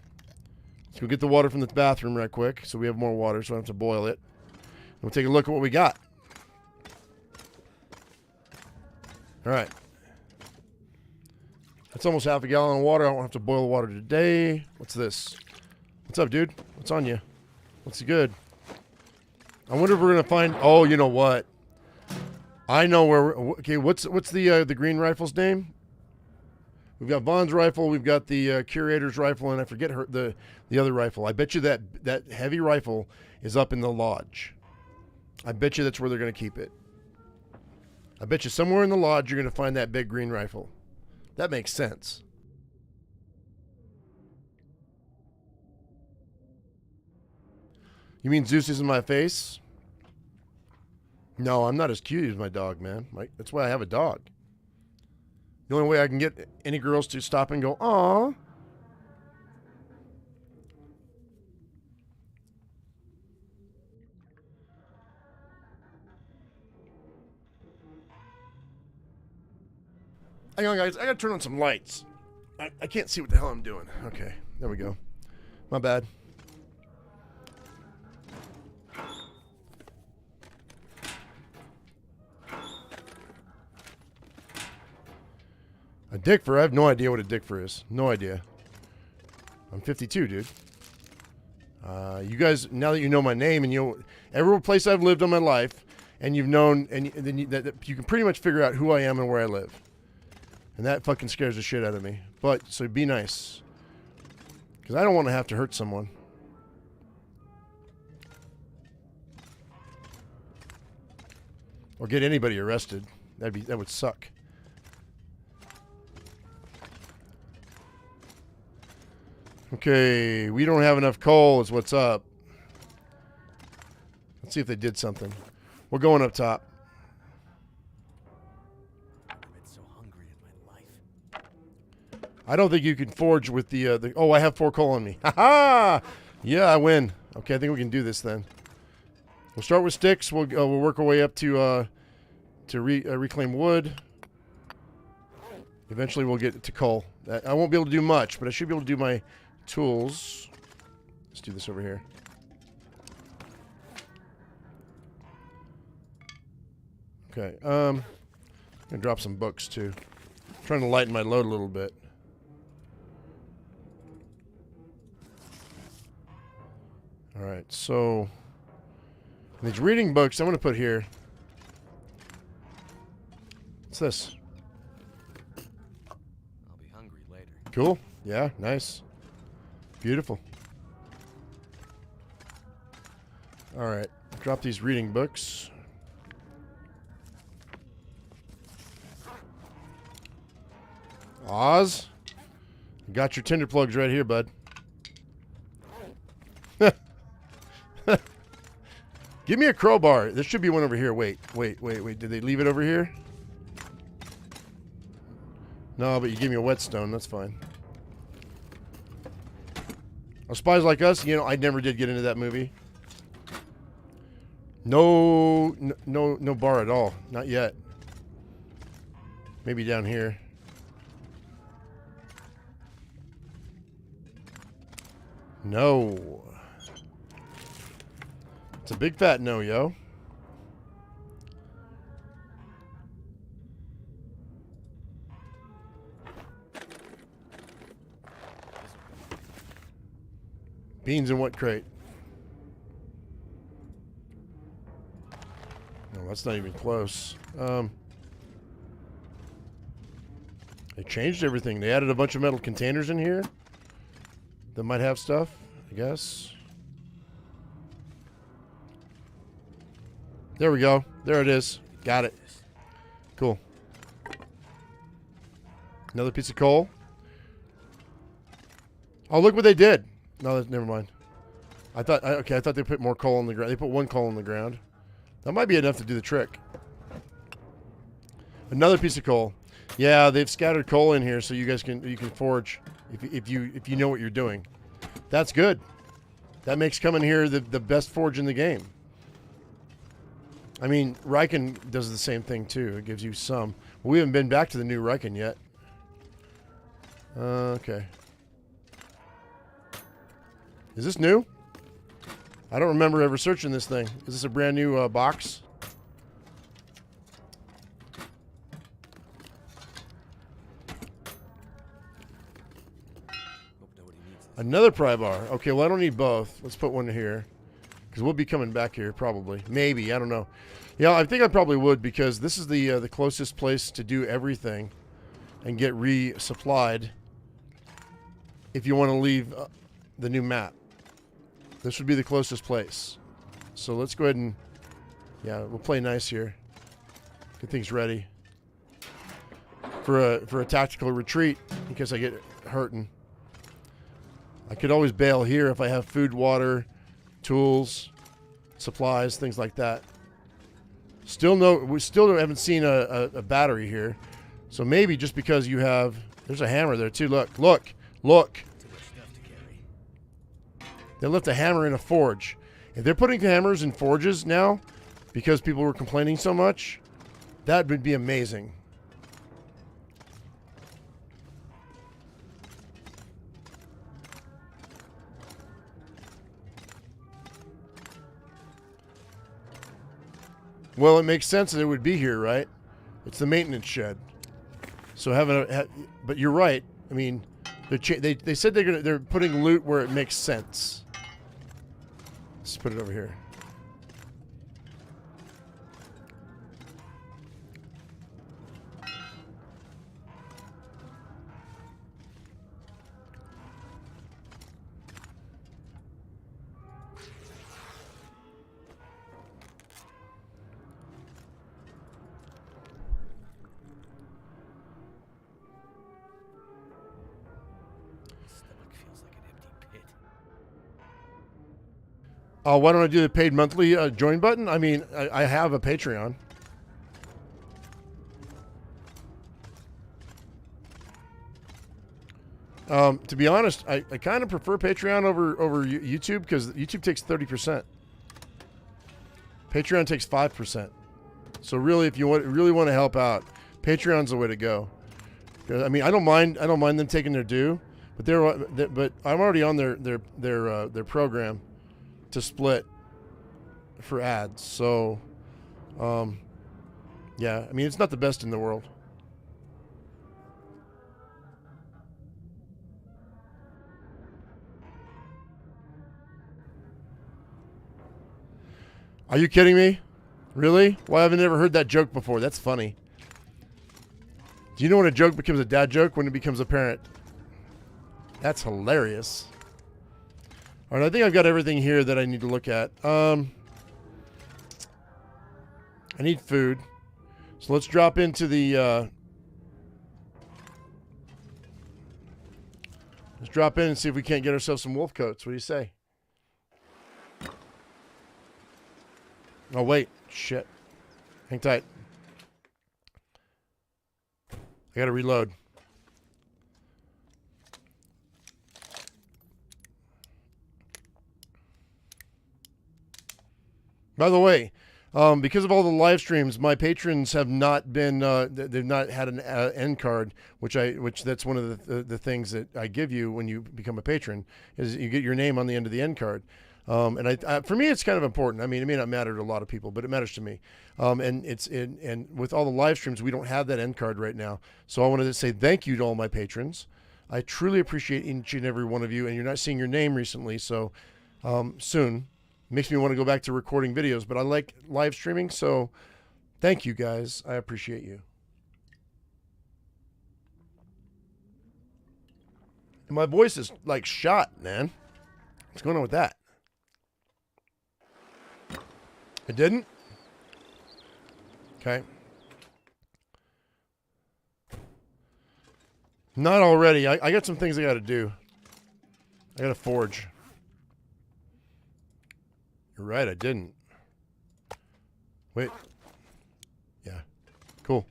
Let's go get the water from the bathroom right quick so we have more water so I don't have to boil it. And we'll take a look at what we got. All right. That's almost half a gallon of water. I don't have to boil the water today. What's this? What's up, dude? What's on you? What's good? I wonder if we're going to find... Oh, you know what? I know where... Okay, what's the green rifle's name? We've got Vaughn's rifle, we've got the Curator's rifle, and I forget the other rifle. I bet you that heavy rifle is up in the lodge. I bet you that's where they're going to keep it. I bet you somewhere in the lodge you're going to find that big green rifle. That makes sense. You mean Zeus is in my face? No, I'm not as cute as my dog, man. That's why I have a dog. The only way I can get any girls to stop and go, "Aw." Hang on, guys. I gotta turn on some lights. I can't see what the hell I'm doing. Okay, there we go. My bad. A dickfer? I have no idea what a dickfer is. No idea. I'm 52, dude. You guys, now that you know my name and every place I've lived in my life, and you've known, and then you can pretty much figure out who I am and where I live. And that fucking scares the shit out of me. But, so be nice. Because I don't want to have to hurt someone. Or get anybody arrested. That would suck. Okay, we don't have enough coal is what's up. Let's see if they did something. We're going up top. I've been so hungry in my life. I don't think you can forge with the oh, I have 4 coal on me. Ha-ha! Yeah, I win. Okay, I think we can do this then. We'll start with sticks. We'll work our way up to reclaim wood. Eventually we'll get to coal. I won't be able to do much, but I should be able to do my tools. Let's do this over here. Okay. I'm gonna drop some books too. I'm trying to lighten my load a little bit. All right. So these reading books I'm gonna put here. What's this? I'll be hungry later. Cool. Yeah. Nice. Beautiful. All right. Drop these reading books. Oz, you got your tinder plugs right here, bud. Give me a crowbar. There should be one over here. Wait. Did they leave it over here? No, but you gave me a whetstone. That's fine. Oh, Spies Like Us, you know, I never did get into that movie. No bar at all. Not yet. Maybe down here. No. It's a big fat no, yo. Beans in what crate? No, that's not even close. They changed everything. They added a bunch of metal containers in here that might have stuff, I guess. There we go. There it is. Got it. Cool. Another piece of coal. Oh, look what they did. No, never mind. I thought they put more coal on the ground. They put one coal on the ground. That might be enough to do the trick. Another piece of coal. Yeah, they've scattered coal in here so you guys can forge if you know what you're doing. That's good. That makes coming here the best forge in the game. I mean, Riken does the same thing too. It gives you some. We haven't been back to the new Riken yet. Okay. Is this new? I don't remember ever searching this thing. Is this a brand new box? Another pry bar. Okay, well, I don't need both. Let's put one here. Because we'll be coming back here, probably. Maybe. I don't know. Yeah, I think I probably would, because this is the closest place to do everything and get resupplied if you want to leave the new map. This would be the closest place. So let's go ahead and... Yeah, we'll play nice here. Get things ready. For a tactical retreat, in case I get hurting. I could always bail here if I have food, water, tools, supplies, things like that. We still haven't seen a battery here. So maybe just because you have... There's a hammer there too. Look. They left a hammer in a forge. If they're putting hammers in forges now, because people were complaining so much, that would be amazing. Well, it makes sense that it would be here, right? It's the maintenance shed. So but you're right. I mean, they said they're putting loot where it makes sense. Let's put it over here. Why don't I do the paid monthly join button? I mean, I have a Patreon. To be honest, I kind of prefer Patreon over YouTube because YouTube takes 30%. Patreon takes 5%. So really, if you really want to help out, Patreon's the way to go. I mean, I don't mind them taking their due, But I'm already on their program to split for ads. So, yeah, I mean, it's not the best in the world. Are you kidding me? Really? Why haven't I ever heard that joke before? That's funny. Do you know when a joke becomes a dad joke? When it becomes a parent. That's hilarious. All right, I think I've got everything here that I need to look at. I need food. So let's drop into the... let's drop in and see if we can't get ourselves some wolf coats. What do you say? Oh, wait. Shit. Hang tight. I gotta reload. By the way, because of all the live streams, my patrons have not been, they've not had an end card, which that's one of the things that I give you when you become a patron, is you get your name on the end of the end card. And for me, it's kind of important. I mean, it may not matter to a lot of people, but it matters to me. And with all the live streams, we don't have that end card right now. So I wanted to say thank you to all my patrons. I truly appreciate each and every one of you, and you're not seeing your name recently, so soon. Makes me want to go back to recording videos, but I like live streaming, so thank you guys. I appreciate you. And my voice is like shot, man. What's going on with that? It didn't? Okay. Not already. I got some things I got to do. I got to forge. You're right, I didn't. Wait. Yeah. Cool.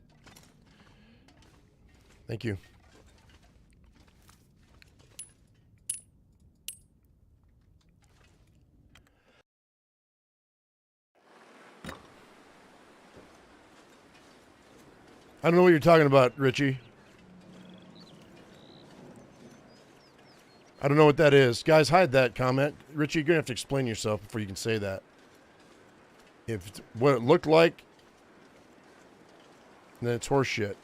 Thank you. I don't know what you're talking about, Richie. I don't know what that is. Guys, hide that comment. Richie, you're going to have to explain yourself before you can say that. If it's what it looked like, then it's horse shit.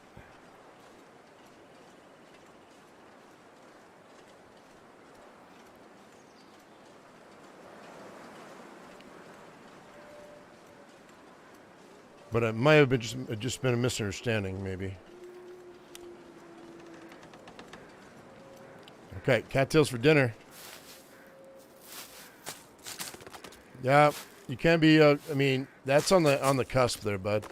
But it might have been just been a misunderstanding, maybe. Okay, cattails for dinner. Yeah, you can be. I mean, that's on the cusp there, bud.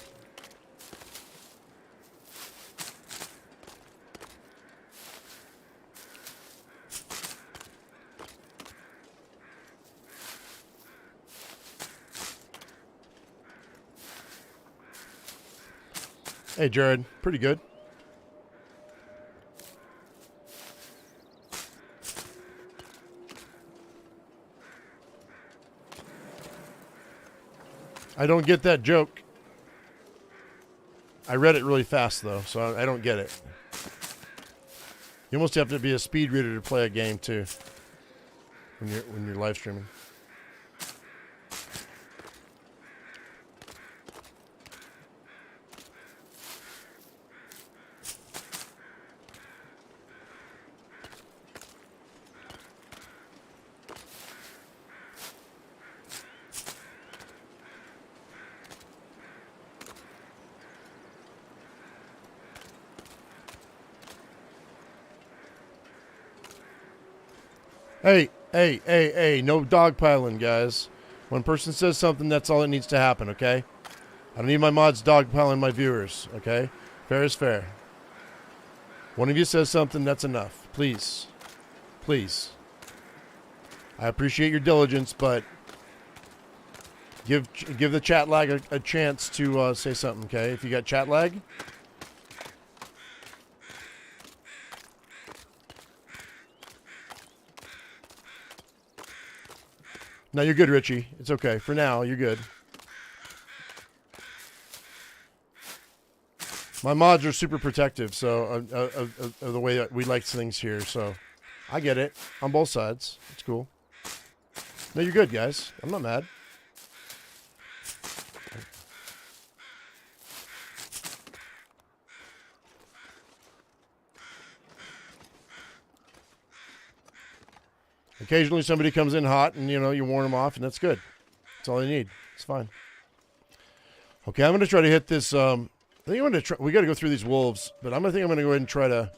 Hey, Jared, pretty good. I don't get that joke. I read it really fast, though, so I don't get it. You almost have to be a speed reader to play a game, too, when you're live streaming. Hey, no dogpiling, guys. One person says something, that's all that needs to happen, okay? I don't need my mods dogpiling my viewers, okay? Fair is fair. One of you says something, that's enough. Please. Please. I appreciate your diligence, but give the chat lag a chance to say something, okay? If you got chat lag. No, you're good, Richie. It's okay. For now, you're good. My mods are super protective, so of the way that we like things here, so I get it. On both sides. It's cool. No, you're good, guys. I'm not mad. Occasionally somebody comes in hot and, you know, you warn them off, and that's good. That's all they need. It's fine. Okay, I'm going to try to hit this. I think I'm going to try. We got to go through these wolves, but I'm going to go ahead and try to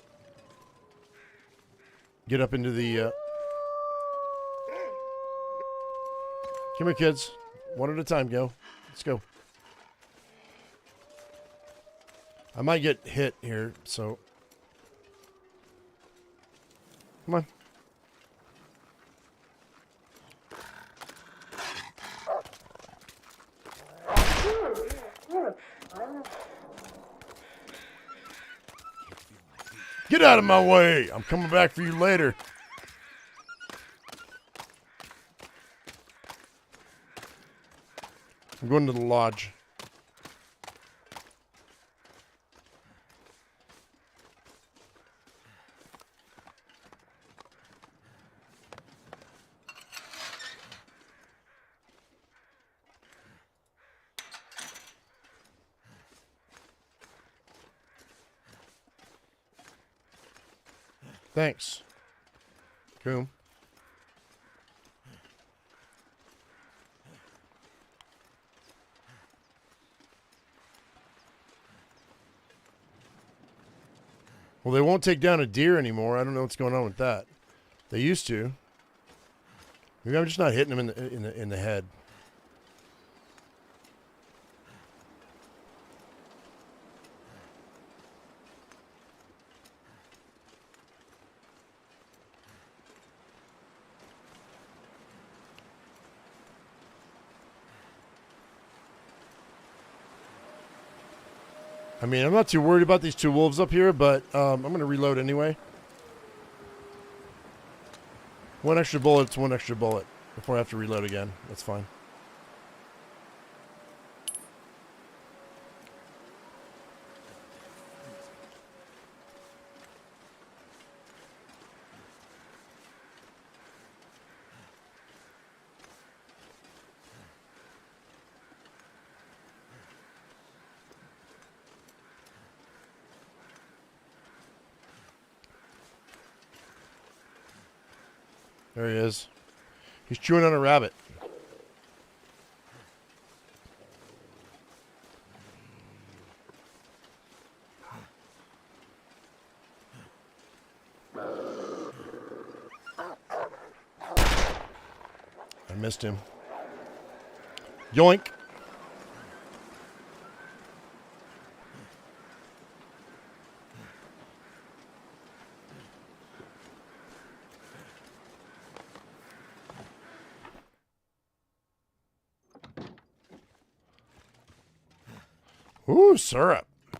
get up into the. Come here, kids. One at a time, go. Let's go. I might get hit here, so. Come on. Get out of my way! I'm coming back for you later. I'm going to the lodge. Thanks. Cool. Well, they won't take down a deer anymore. I don't know what's going on with that. They used to. Maybe I'm just not hitting them in the head. I mean, I'm not too worried about these two wolves up here, but I'm going to reload anyway. One extra bullet's one extra bullet before I have to reload again. That's fine. There he is. He's chewing on a rabbit. I missed him. Yoink. Ooh, syrup. I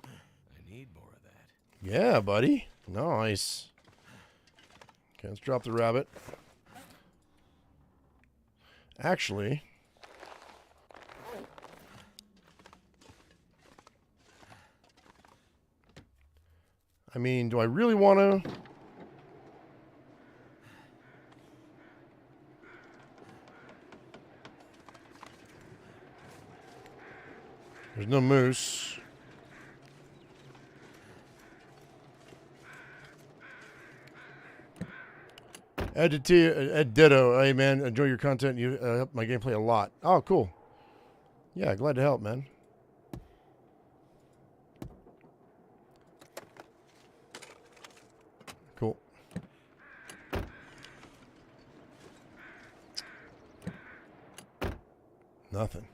need more of that. Yeah, buddy. Nice. Okay, let's drop the rabbit. Actually, I mean, do I really want to? There's no moose. Ed Ditto. Hey, man, enjoy your content. You help my gameplay a lot. Oh, cool. Yeah, glad to help, man. Cool. Nothing.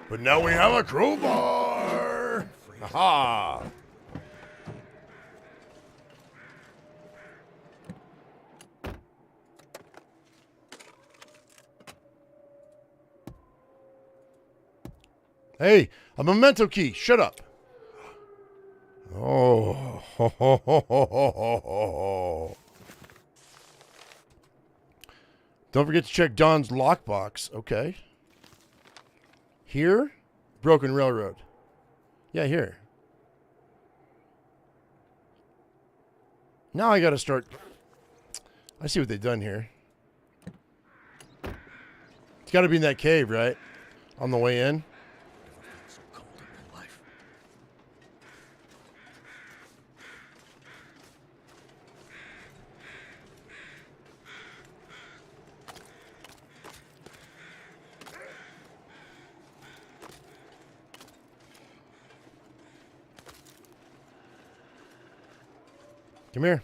But now we have a crowbar. Aha! Hey, a memento key. Shut up. Oh. Ho, ho, ho, ho, ho, ho. Don't forget to check Don's lockbox. Okay. Here? Broken railroad. Yeah, here. Now I gotta start. I see what they've done here. It's gotta be in that cave, right? On the way in. Never felt so cold in my life. Come here.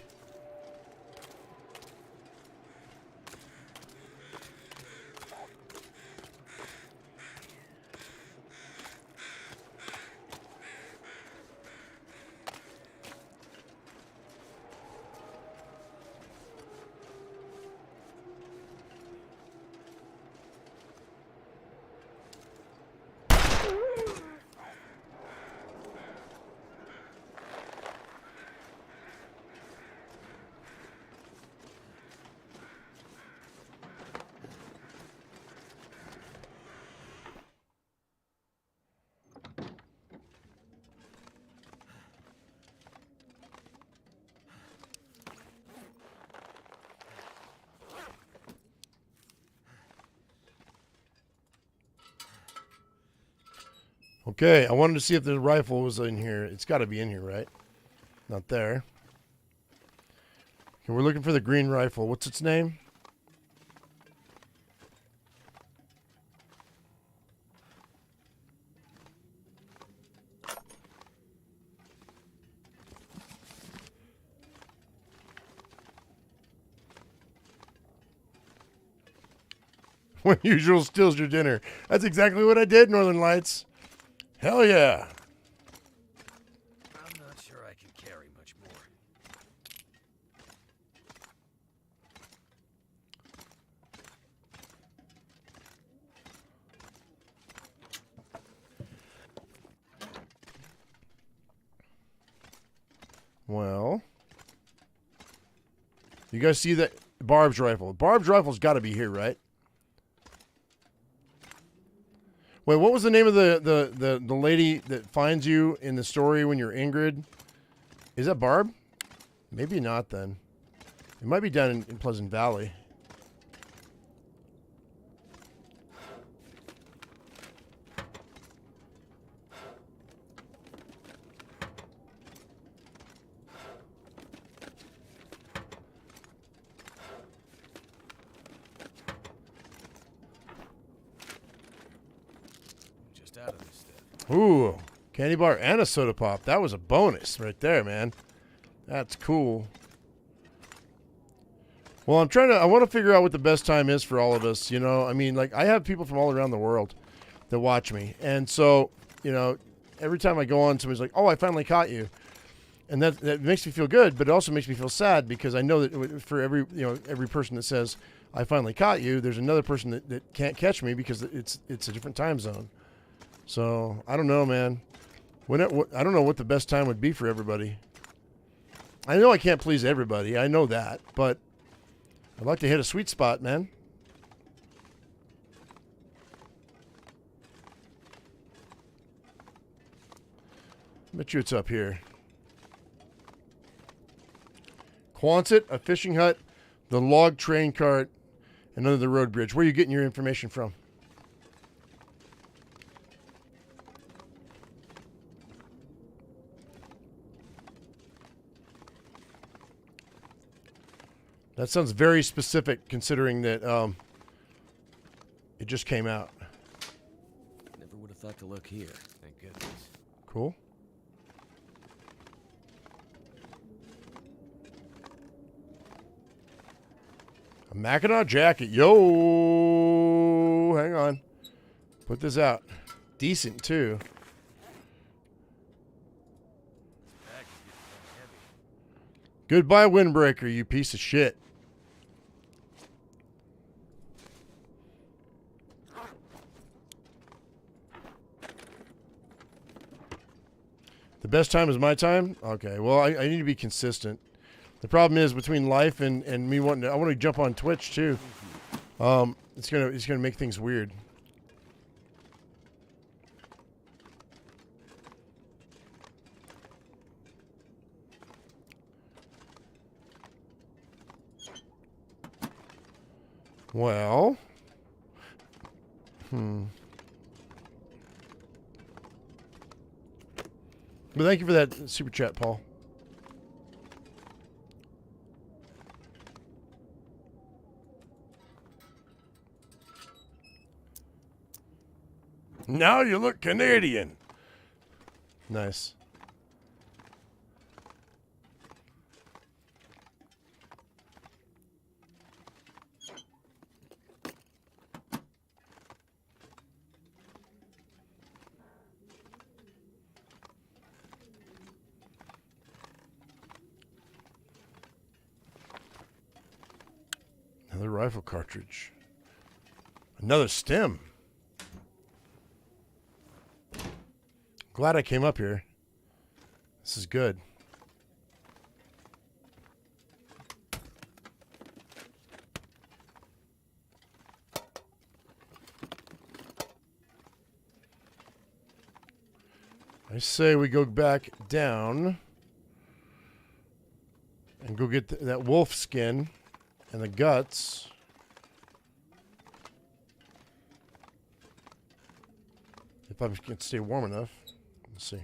Okay, I wanted to see if the rifle was in here. It's got to be in here, right? Not there. Okay, we're looking for the green rifle. What's its name? When usual steals your dinner. That's exactly what I did, Northern Lights. Hell yeah. I'm not sure I can carry much more. Well, you guys see that Barb's rifle? Barb's rifle's got to be here, right? Wait, what was the name of the lady that finds you in the story when you're Ingrid? Is that Barb? Maybe not then. It might be down in Pleasant Valley. Just out of this stuff. Ooh, candy bar and a soda pop. That was a bonus right there, man. That's cool. Well, I want to figure out what the best time is for all of us, you know? I mean, like, I have people from all around the world that watch me. And so, you know, every time I go on, somebody's like, oh, I finally caught you. And that makes me feel good, but it also makes me feel sad because I know that for every person that says, I finally caught you, there's another person that can't catch me because it's a different time zone. So, I don't know, man. I don't know what the best time would be for everybody. I know I can't please everybody. I know that, but I'd like to hit a sweet spot, man. Bet you it's up here. Quonset, a fishing hut, the log train cart, and under the road bridge. Where are you getting your information from? That sounds very specific considering that it just came out. Never would have thought to look here. Thank goodness. Cool. A Mackinac jacket. Yo! Hang on. Put this out. Decent, too. Bag is getting heavy. Goodbye, windbreaker, you piece of shit. The best time is my time? Okay, well, I need to be consistent. The problem is between life and me wanting to, I want to jump on Twitch too. It's gonna make things weird. Well. But thank you for that super chat, Paul. Now you look Canadian. Nice. Another rifle cartridge. Another stem. Glad I came up here. This is good. I say we go back down and go get that wolf skin and the guts. If I can stay warm enough. Let's see.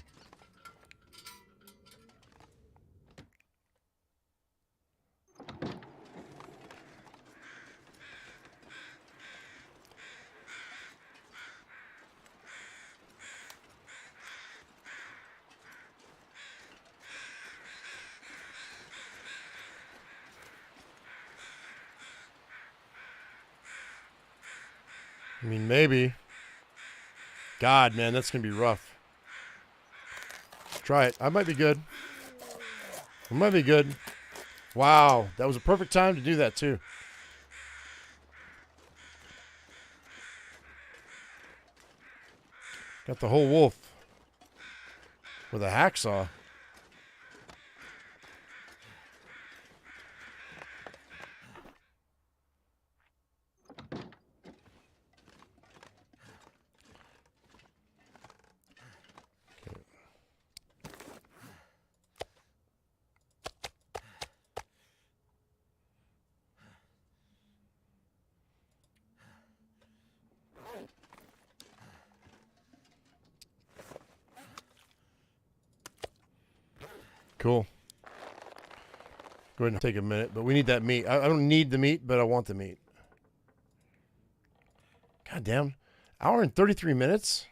I mean, maybe. God, man, that's going to be rough. Try it. I might be good. I might be good. Wow, that was a perfect time to do that, too. Got the whole wolf with a hacksaw. Cool. Go ahead and take a minute, but we need that meat. I don't need the meat, but I want the meat. God damn. Hour and 33 minutes?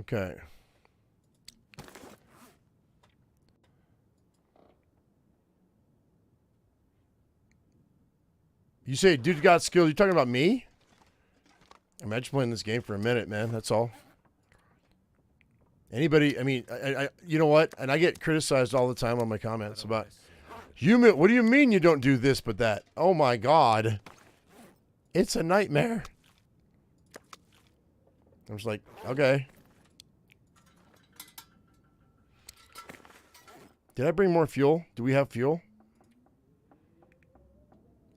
Okay. You say dude got skills. You talking about me? I'm just playing this game for a minute, man. That's all. Anybody, I mean, I you know what? And I get criticized all the time on my comments about, what do you mean you don't do this but that? Oh my God. It's a nightmare. I was like, okay. Did I bring more fuel? Do we have fuel?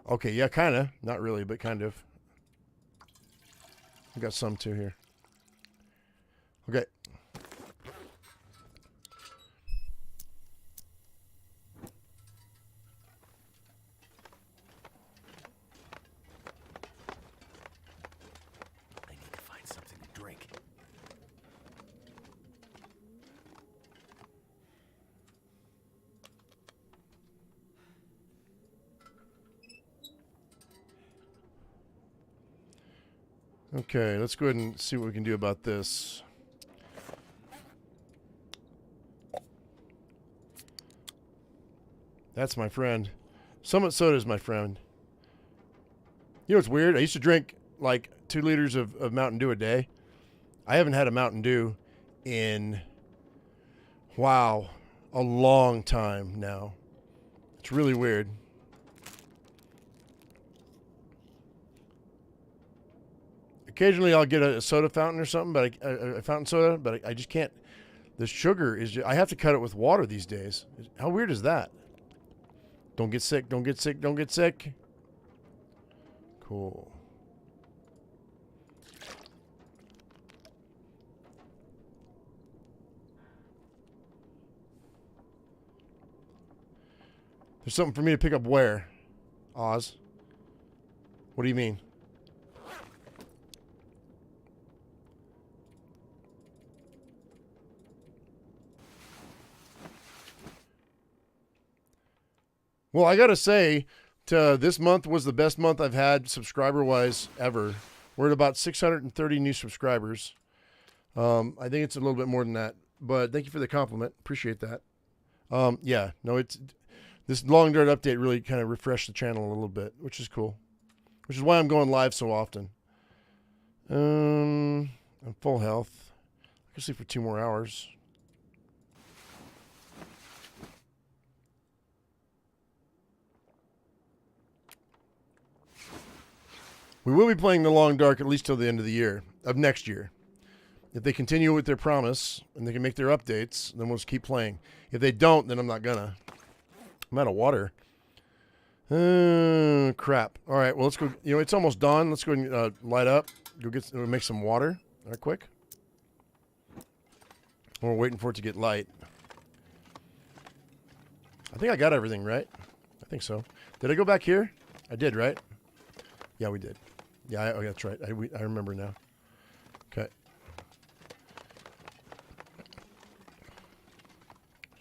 Okay, yeah, kind of. Not really, but kind of. We got some too here. Okay. I need to find something to drink. Okay, let's go ahead and see what we can do about this. That's my friend. Summit Soda is my friend. You know what's weird? I used to drink like 2 liters of Mountain Dew a day. I haven't had a Mountain Dew in, wow, a long time now. It's really weird. occasionally I'll get a soda fountain or something, but a fountain soda, but I just can't. The sugar is just, I have to cut it with water these days. How weird is that? Don't get sick, don't get sick, don't get sick. Cool. There's something for me to pick up where? Oz. What do you mean? Well, I gotta say, this month was the best month I've had subscriber-wise ever. We're at about 630 new subscribers. I think it's a little bit more than that, but thank you for the compliment. Appreciate that. Yeah, no, it's this Long Dart update really kind of refreshed the channel a little bit, which is cool. Which is why I'm going live so often. I'm full health. I can sleep for 2 more hours. We will be playing the Long Dark at least till the end of the year, of next year. If they continue with their promise and they can make their updates, then we'll just keep playing. If they don't, then I'm not gonna. I'm out of water. Crap. All right, well, let's go. You know, it's almost dawn. Let's go and light up. Go make some water. All right, quick. We're waiting for it to get light. I think I got everything, right? I think so. Did I go back here? I did, right? Yeah, we did. Yeah, oh, that's right. I remember now. Okay.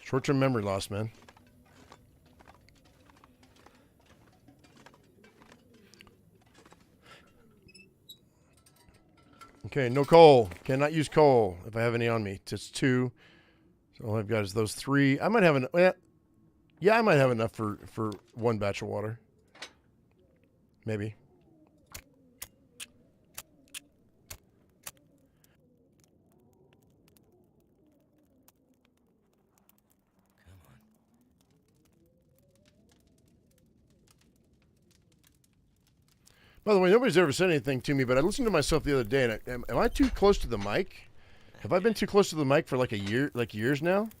Short-term memory loss, man. Okay, no coal. Cannot use coal if I have any on me. Just 2. So all I've got is those 3. I might have yeah, I might have enough for 1 batch of water. Maybe. By the way, nobody's ever said anything to me, but I listened to myself the other day, and am I too close to the mic? Have I been too close to the mic for like a year, like years now?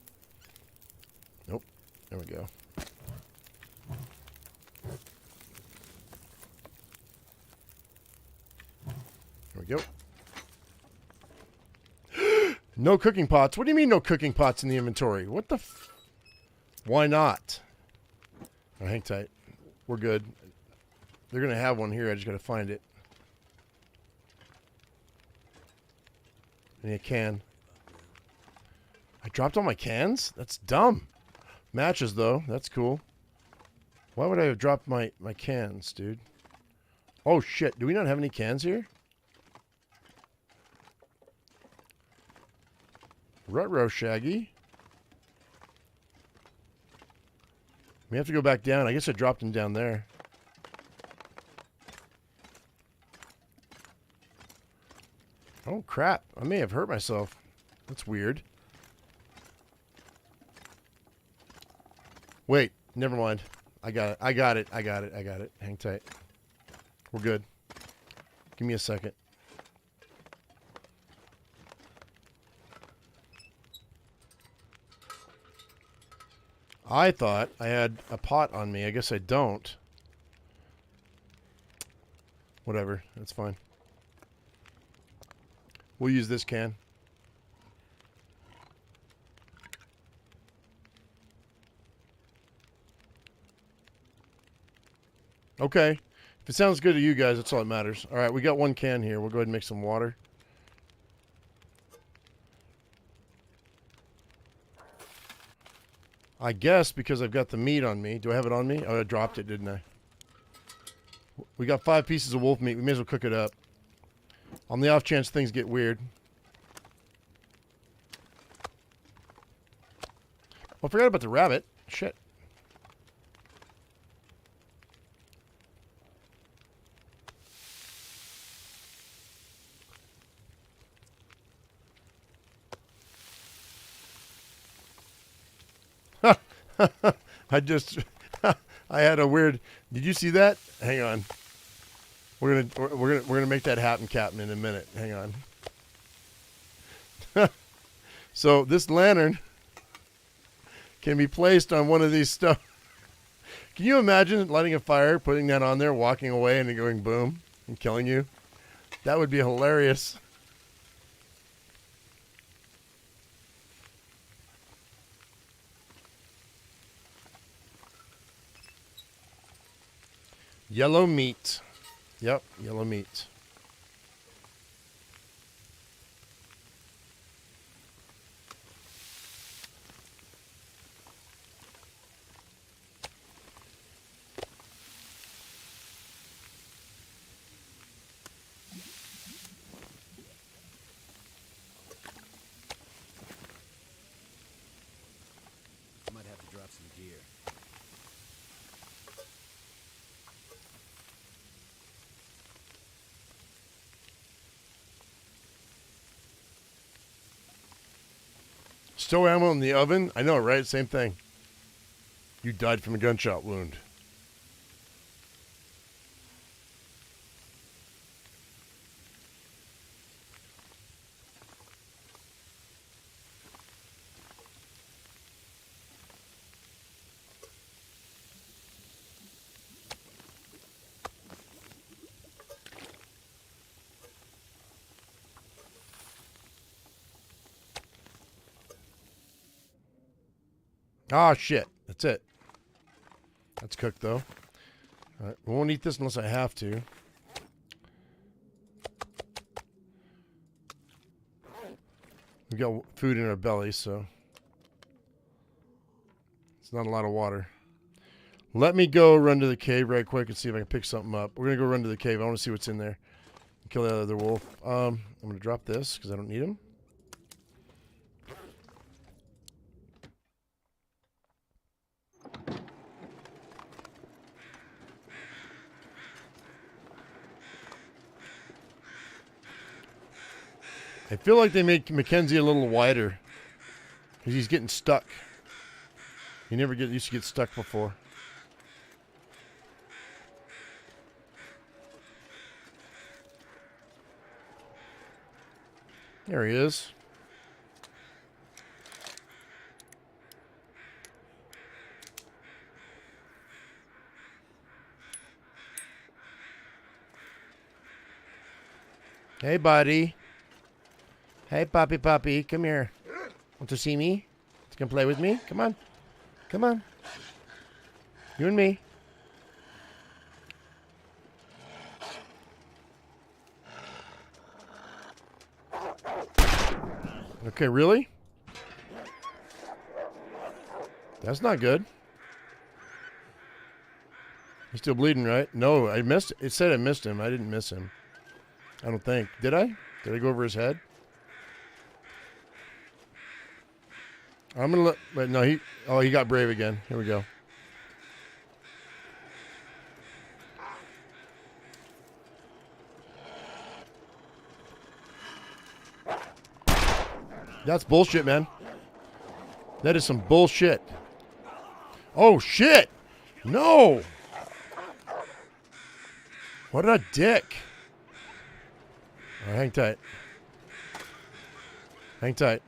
Nope. There we go. There we go. No cooking pots. What do you mean no cooking pots in the inventory? What the Why not? Oh, hang tight. We're good. They're going to have one here. I just got to find it. I need a can. I dropped all my cans? That's dumb. Matches, though. That's cool. Why would I have dropped my cans, dude? Oh, shit. Do we not have any cans here? Ruh-roh, Shaggy. We have to go back down. I guess I dropped them down there. Oh, crap. I may have hurt myself. That's weird. Wait. Never mind. I got it. I got it. I got it. I got it. Hang tight. We're good. Give me a second. I thought I had a pot on me. I guess I don't. Whatever. That's fine. We'll use this can. Okay. If it sounds good to you guys, that's all that matters. All right, we got 1 can here. We'll go ahead and make some water. I guess because I've got the meat on me. Do I have it on me? Oh, I dropped it, didn't I? We got 5 pieces of wolf meat. We may as well cook it up. On the off chance things get weird. Oh, I forgot about the rabbit. Shit. I just... I had a weird... Did you see that? Hang on. We're gonna make that happen, Captain, in a minute. Hang on. So this lantern can be placed on one of these stuff. Can you imagine lighting a fire, putting that on there, walking away, and it going boom and killing you? That would be hilarious. Yellow meat. Yep, yellow meat. Might have to drop some gear. Stow ammo in the oven? I know, right? Same thing. You died from a gunshot wound. Ah, shit. That's it. That's cooked, though. All right. We won't eat this unless I have to. We got food in our belly, so it's not a lot of water. Let me go run to the cave right quick and see if I can pick something up. We're going to go run to the cave. I want to see what's in there. Kill the other wolf. I'm going to drop this because I don't need him. I feel like they make Mackenzie a little wider because he's getting stuck. He never used to get stuck before. There he is. Hey, buddy. Hey, puppy, come here. Want to see me? You can play with me? Come on. Come on. You and me. Okay, really? That's not good. He's still bleeding, right? No, I missed. It said I missed him. I didn't miss him. I don't think. Did I? Did I go over his head? I'm gonna look. But no, he got brave again. Here we go. That's bullshit, man. That is some bullshit. Oh shit! No! What a dick! All right, hang tight. Hang tight.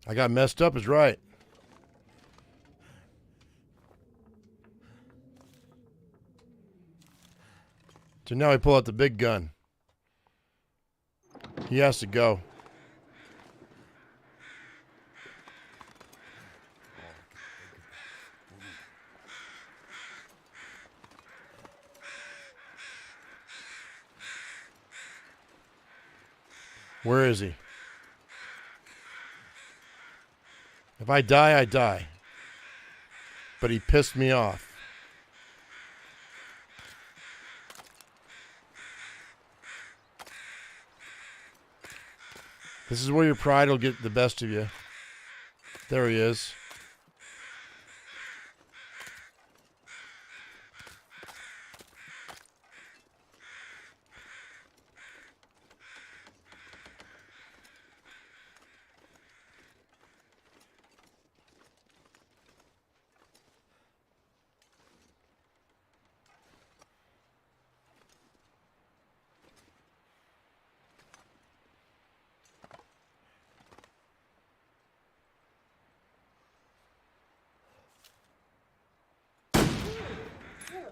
I got messed up is right. So now I pull out the big gun. He has to go. Where is he? If I die, I die. But he pissed me off. This is where your pride will get the best of you. There he is.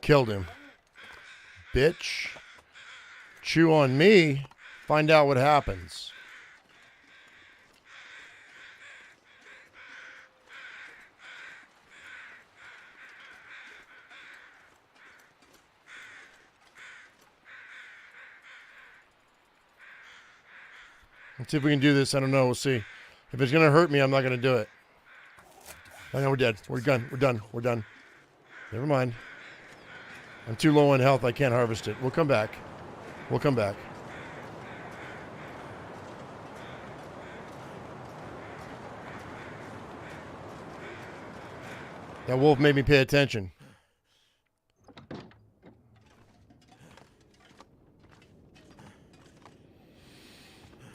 Killed him. Bitch. Chew on me. Find out what happens. Let's see if we can do this. I don't know. We'll see. If it's going to hurt me, I'm not going to do it. I know we're dead. We're done. We're done. We're done. Never mind. I'm too low on health. I can't harvest it. We'll come back. We'll come back. That wolf made me pay attention.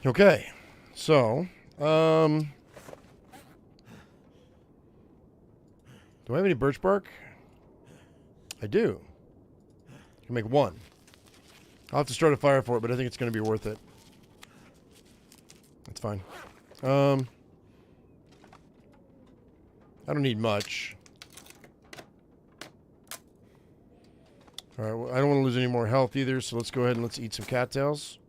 Okay. So, do I have any birch bark? I do. I can make one. I'll have to start a fire for it, but I think it's going to be worth it. That's fine. I don't need much. All right, well, I don't want to lose any more health either, so let's go ahead and let's eat some cattails.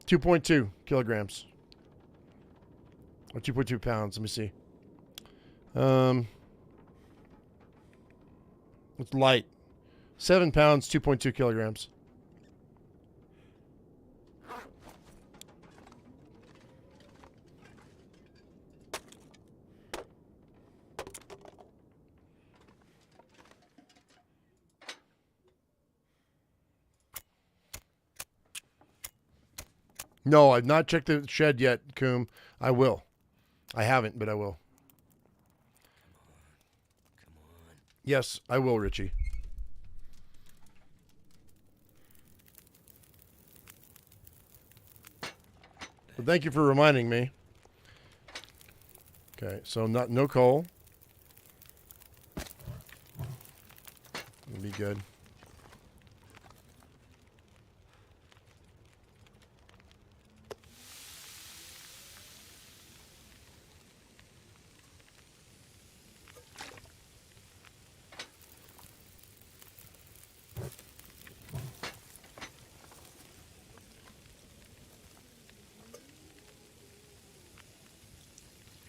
$2.2 kilograms. Or 2.2 pounds. Let me see. It's light. 7 pounds, 2.2 kilograms. No, I've not checked the shed yet, Coom. I will. I haven't, but I will. Come on. Yes, I will, Richie. But thank you for reminding me. Okay, so no coal. That'd be good.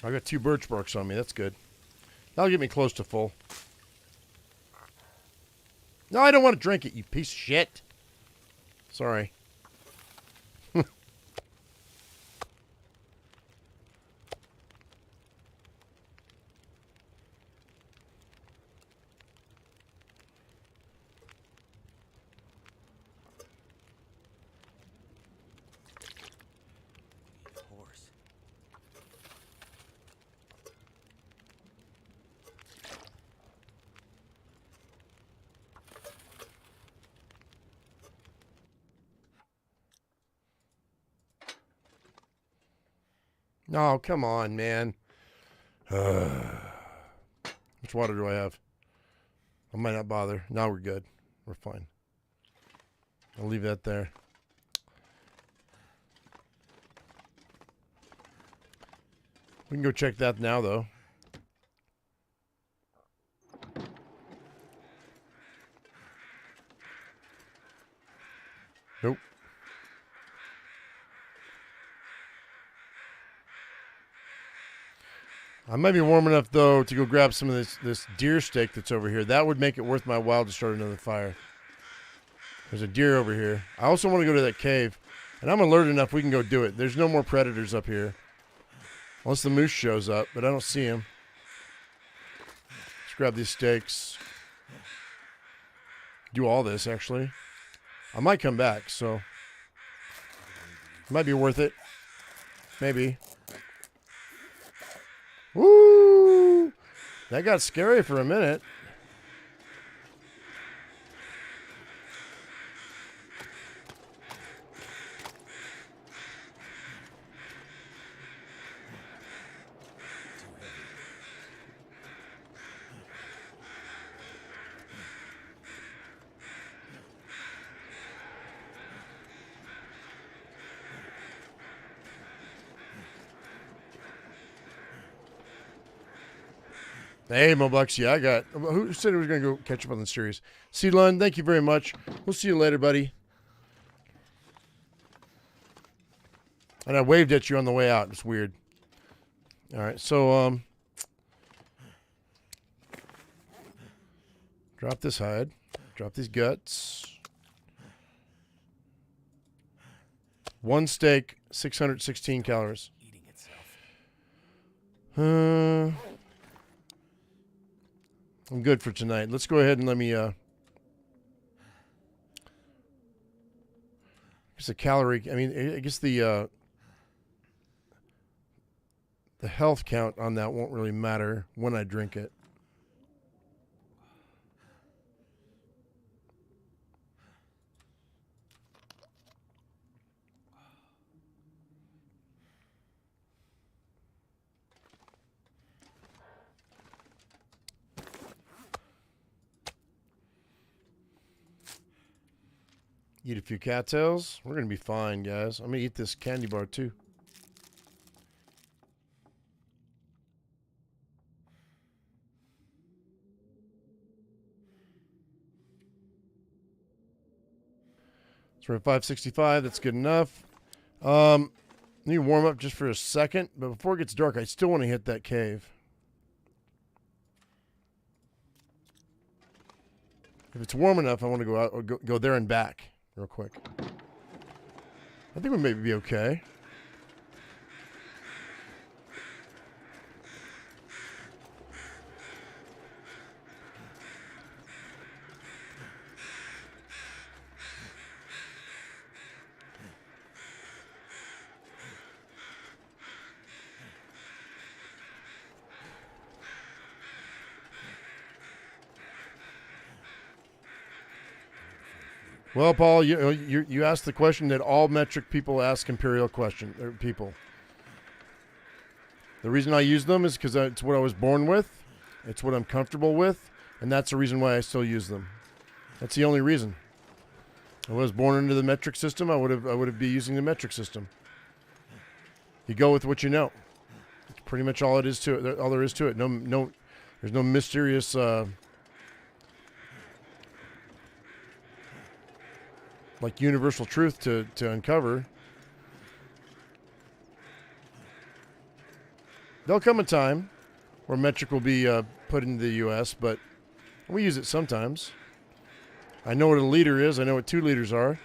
I got 2 birch barks on me. That's good. That'll get me close to full. No, I don't want to drink it, you piece of shit. Sorry. Horse. Oh, come on, man. Which water do I have? I might not bother. Now we're good. We're fine. I'll leave that there. We can go check that now, though. Nope. I might be warm enough, though, to go grab some of this deer steak that's over here. That would make it worth my while to start another fire. There's a deer over here. I also want to go to that cave. And I'm alert enough we can go do it. There's no more predators up here. Unless the moose shows up, but I don't see him. Let's grab these steaks. Do all this, actually. I might come back, so it might be worth it. Maybe. Woo! That got scary for a minute. Hey, Mobucks, yeah, I got... Who said he was going to go catch up on the series? C-Lun, thank you very much. We'll see you later, buddy. And I waved at you on the way out. It's weird. All right, so, drop this hide. Drop these guts. One steak, 616 calories. Eating itself. I'm good for tonight. Let's go ahead and let me, I guess the calorie, I mean, I guess the health count on that won't really matter when I drink it. Eat a few cattails. We're going to be fine, guys. I'm going to eat this candy bar, too. So we're at 565. That's good enough. Need to warm up just for a second. But before it gets dark, I still want to hit that cave. If it's warm enough, I want to go out or go there and back real quick. I think we may be okay. Well, Paul, you asked the question that all metric people ask Imperial people. The reason I use them is because it's what I was born with, it's what I'm comfortable with, and that's the reason why I still use them. That's the only reason. If I was born into the metric system, I would have been using the metric system. You go with what you know. It's pretty much all it is to it. All there is to it. No, there's no mysterious. Like universal truth to uncover. There'll come a time where metric will be put into the U.S., but we use it sometimes. I know what a liter is. I know what 2 liters are.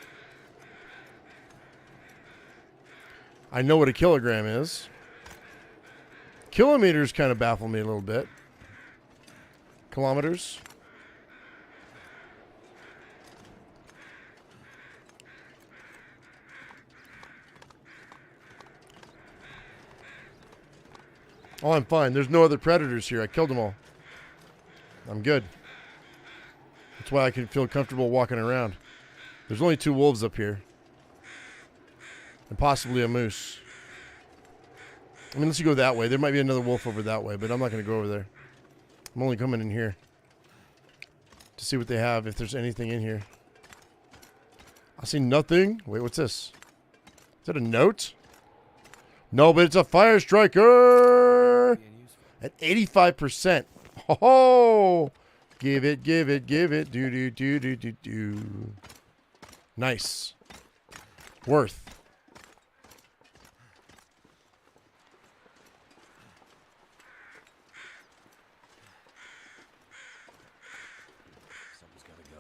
I know what a kilogram is. Kilometers kind of baffle me a little bit. Kilometers. Oh, I'm fine. There's no other predators here. I killed them all. I'm good. That's why I can feel comfortable walking around. There's only 2 wolves up here. And possibly a moose. I mean, unless you go that way. There might be another wolf over that way, but I'm not going to go over there. I'm only coming in here to see what they have, if there's anything in here. I see nothing. Wait, what's this? Is that a note? No, but it's a fire striker at 85%. Oh, give it. Do. Nice. Worth. Someone's gotta go.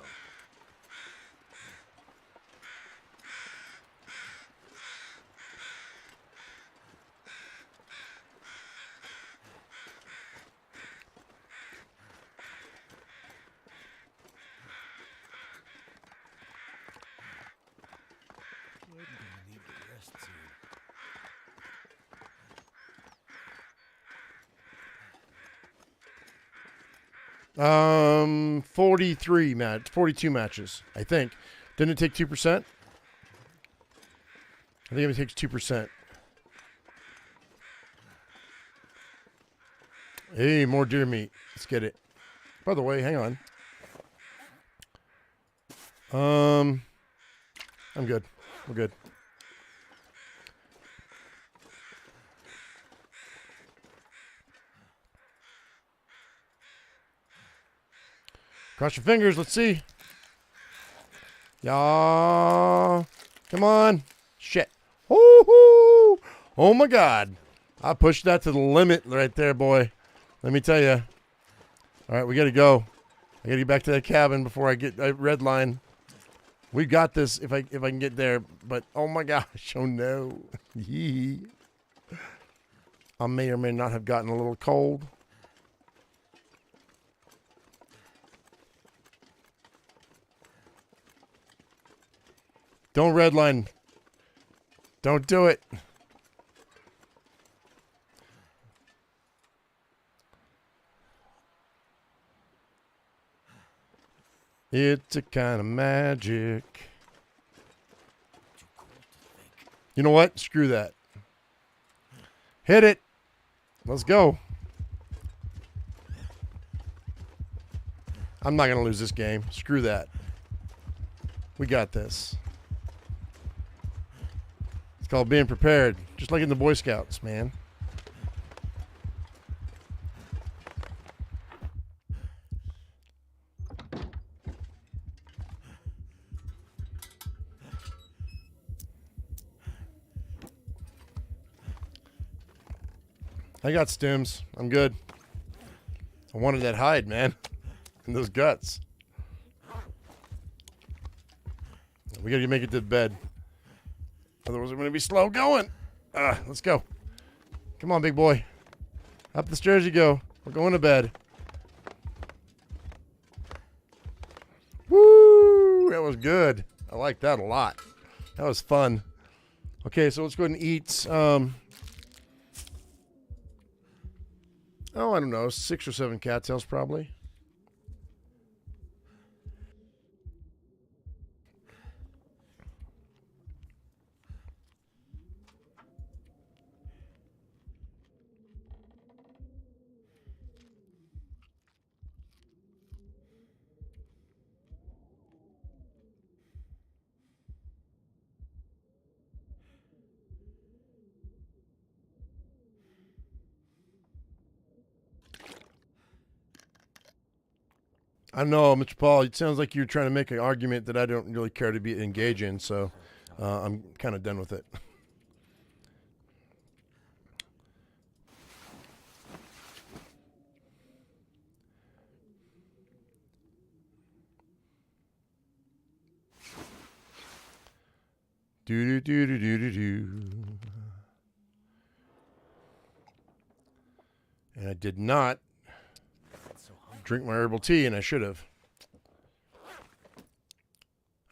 42 matches, I think. Didn't it take 2%? I think it takes 2%. Hey, more deer meat. Let's get it. By the way, hang on. I'm good. We're good. Cross your fingers. Let's see. Yeah. Come on. Shit. Woo-hoo. Oh, my God. I pushed that to the limit right there, boy. Let me tell you. All right, we got to go. I got to get back to that cabin before I get a red line. We got this if I can get there. But, oh, my gosh. Oh, no. Yee. I may or may not have gotten a little cold. Don't redline. Don't do it. It's a kind of magic. You know what? Screw that. Hit it. Let's go. I'm not going to lose this game. Screw that. We got this. It's called being prepared. Just like in the Boy Scouts, man. I got stims. I'm good. I wanted that hide, man. And those guts. We gotta make it to bed. Otherwise, we're going to be slow going. Let's go. Come on, big boy. Up the stairs you go. We're going to bed. Woo! That was good. I like that a lot. That was fun. Okay, so let's go ahead and eat. Oh, I don't know. 6 or 7 cattails, probably. I know, Mr. Paul, it sounds like you're trying to make an argument that I don't really care to be engaged in, so I'm kind of done with it. Do. And I did not drink my herbal tea, and I should have.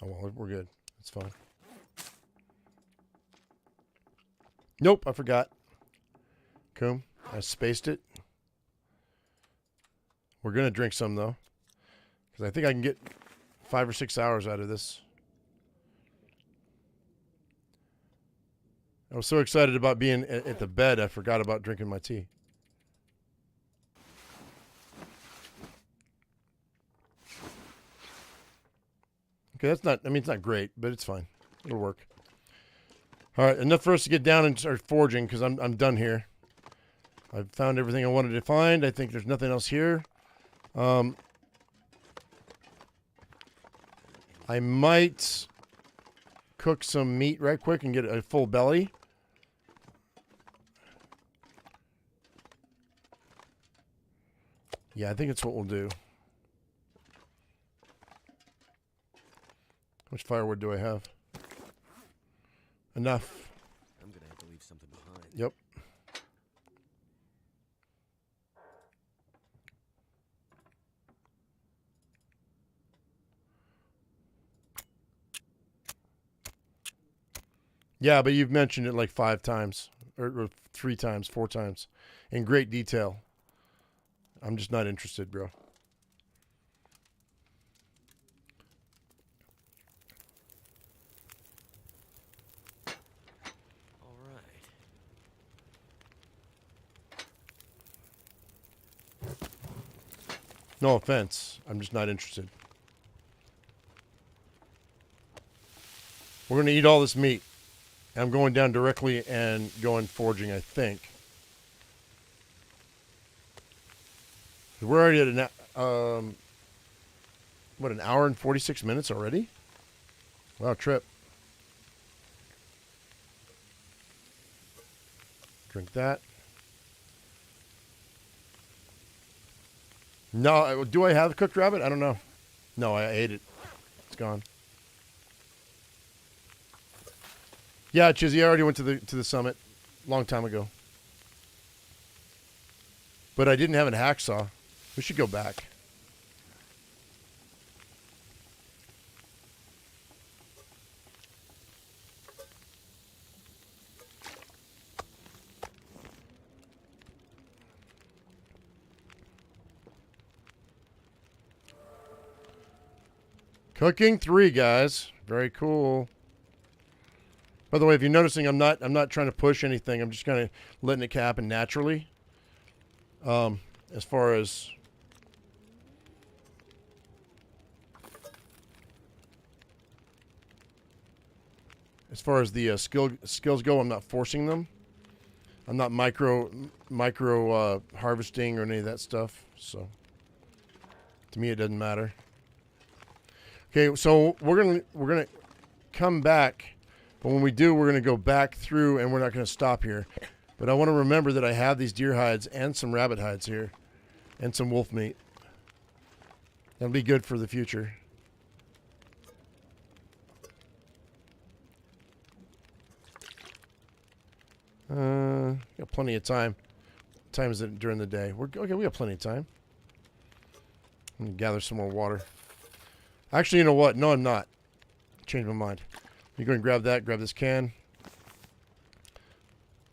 Oh, well, we're good. It's fine. Nope, I forgot. Cool. I spaced it. We're going to drink some, though, because I think I can get 5 or 6 hours out of this. I was so excited about being at the bed, I forgot about drinking my tea. Okay, that's not, I mean, it's not great, but it's fine. It'll work. All right, enough for us to get down and start forging, because I'm done here. I've found everything I wanted to find. I think there's nothing else here. I might cook some meat right quick and get a full belly. Yeah, I think it's what we'll do. How much firewood do I have? Enough. I'm gonna have to leave something behind. Yep. Yeah, but you've mentioned it like 5 times, or 3 times, 4 times, in great detail. I'm just not interested, bro. No offense. I'm just not interested. We're going to eat all this meat. I'm going down directly and going foraging, I think. We're already at an hour and 46 minutes already? Wow, trip. Drink that. No, do I have cooked rabbit? I don't know. No, I ate it. It's gone. Yeah, Chizzy, I already went to the summit a long time ago. But I didn't have a hacksaw. We should go back. Cooking 3, guys. Very cool. By the way, if you're noticing, I'm not trying to push anything. I'm just kind of letting it happen naturally. As far as the skills go, I'm not forcing them. I'm not micro harvesting or any of that stuff. So to me, it doesn't matter. Okay, so we're gonna come back, but when we do, we're gonna go back through, and we're not gonna stop here. But I want to remember that I have these deer hides and some rabbit hides here, and some wolf meat. That'll be good for the future. Got plenty of time. What time is it during the day? We're okay. We got plenty of time. I'm gonna gather some more water. Actually, you know what? No, I'm not. Changed my mind. You go and grab that. Grab this can.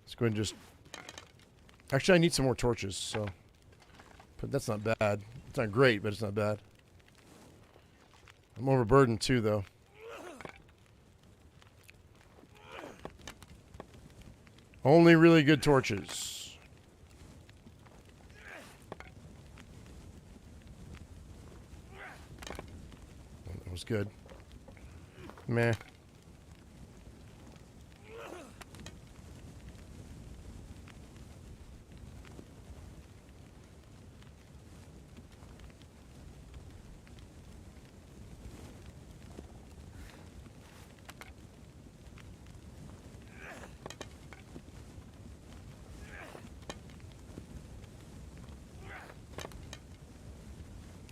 Let's go ahead and just... Actually, I need some more torches, so... But that's not bad. It's not great, but it's not bad. I'm overburdened, too, though. Only really good torches. That was good. Meh.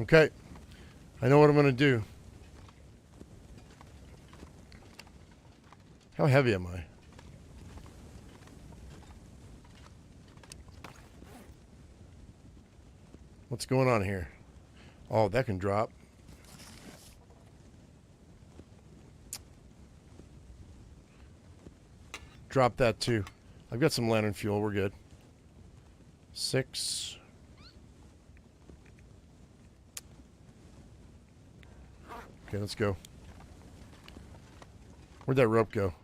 Okay. I know what I'm going to do. How heavy am I? What's going on here? Oh, that can drop. Drop that too. I've got some lantern fuel. We're good. 6. Okay, let's go. Where'd that rope go?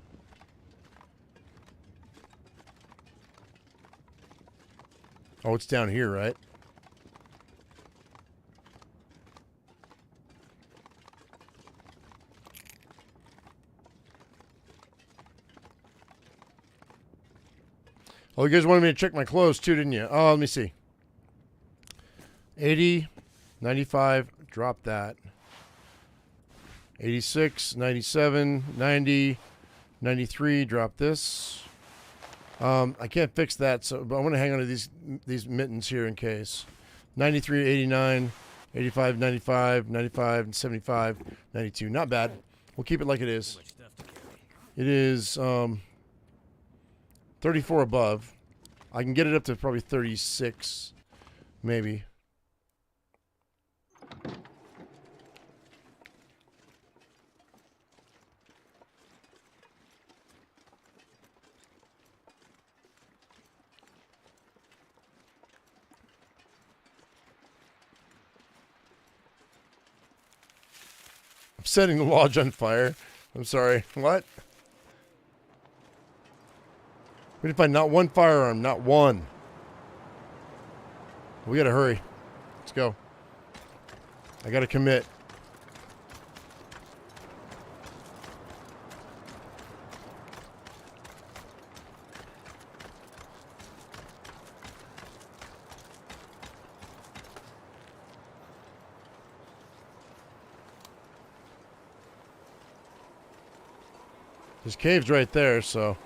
Oh, it's down here, right? Oh, you guys wanted me to check my clothes too, didn't you? Oh, let me see. 80, 95, drop that. 86, 97, 90, 93, drop this. I can't fix that, so but I'm going to hang on to these mittens here in case. 93, 89, 85, 95, 95, 75, 92. Not bad. We'll keep it like it is. It is 34 above. I can get it up to probably 36, maybe. Setting the lodge on fire. I'm sorry. What? We didn't find not one firearm. Not one. We gotta hurry. Let's go. I gotta commit. His cave's right there, so.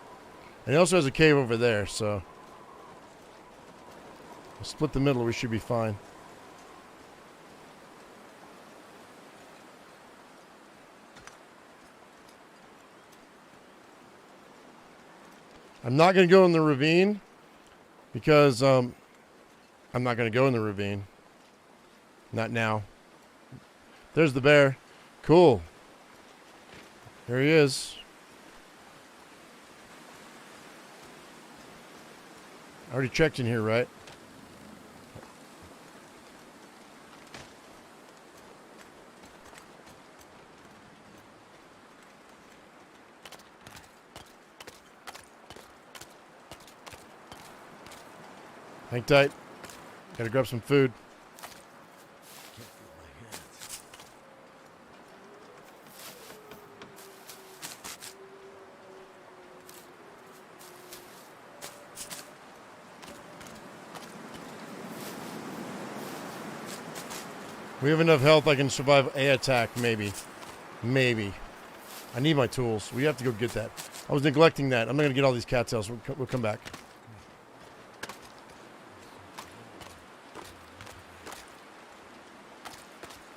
And he also has a cave over there, so. We'll split the middle, we should be fine. I'm not going to go in the ravine because I'm not going to go in the ravine. Not now. There's the bear. Cool. There he is. I already checked in here, right? Hang tight. Gotta grab some food. Can't feel my hands. We have enough health I can survive a attack, maybe. Maybe. I need my tools. We have to go get that. I was neglecting that. I'm not going to get all these cattails. We'll come back.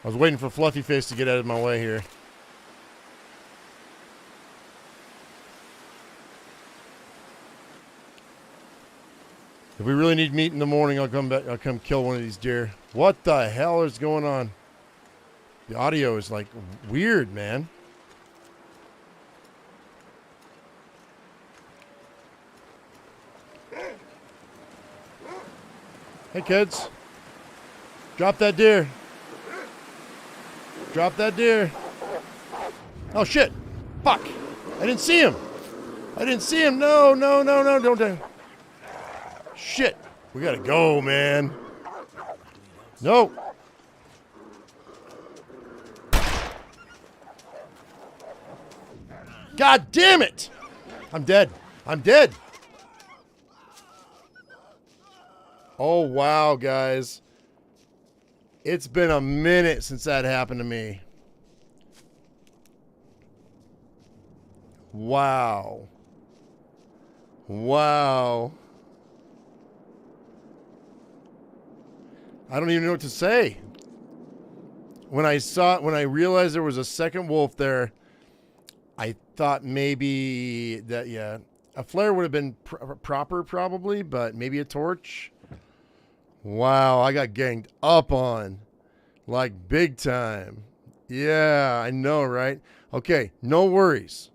I was waiting for Fluffy Face to get out of my way here. If we really need meat in the morning, I'll come back. I'll come kill one of these deer. What the hell is going on? The audio is like weird, man. Hey, kids. Drop that deer. Drop that deer. Oh, shit. Fuck. I didn't see him. I didn't see him. No, no, no, no. Don't do. Shit. We gotta go, man. No. God damn it. I'm dead. I'm dead. Oh, wow, guys. It's been a minute since that happened to me. Wow. Wow. I don't even know what to say. When I realized there was a second wolf there, I thought maybe that, yeah, a flare would have been proper probably, but maybe a torch. Wow, I got ganged up on. Like big time. Yeah, I know, right? Okay, no worries.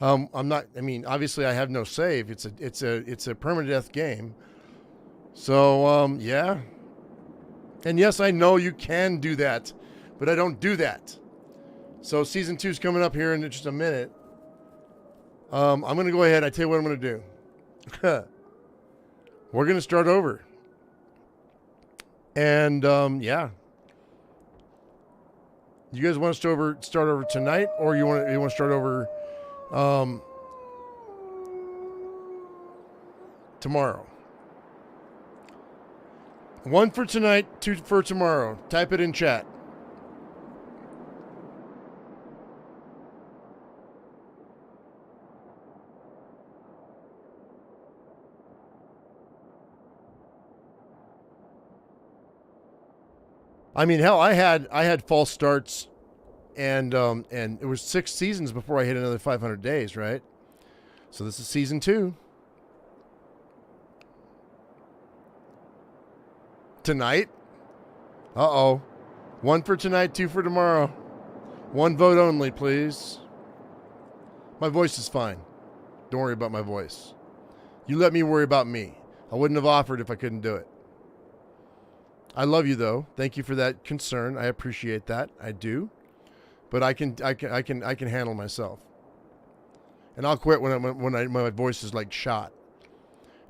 I'm not, I mean, obviously I have no save. It's a permadeath game. So, yeah. And yes, I know you can do that, but I don't do that. So season 2 is coming up here in just a minute. I'm going to go ahead. I tell you what I'm going to do. We're going to start over. And, yeah. You guys want to start over tonight, or you want to start over tomorrow? 1 for tonight, 2 for tomorrow. Type it in chat. I mean, hell, I had false starts, and it was 6 seasons before I hit another 500 days, right? So this is season 2. Tonight? Uh-oh. 1 for tonight, 2 for tomorrow. 1 vote only, please. My voice is fine. Don't worry about my voice. You let me worry about me. I wouldn't have offered if I couldn't do it. I love you though. Thank you for that concern. I appreciate that. I do. But I can handle myself. And I'll quit when my voice is like shot.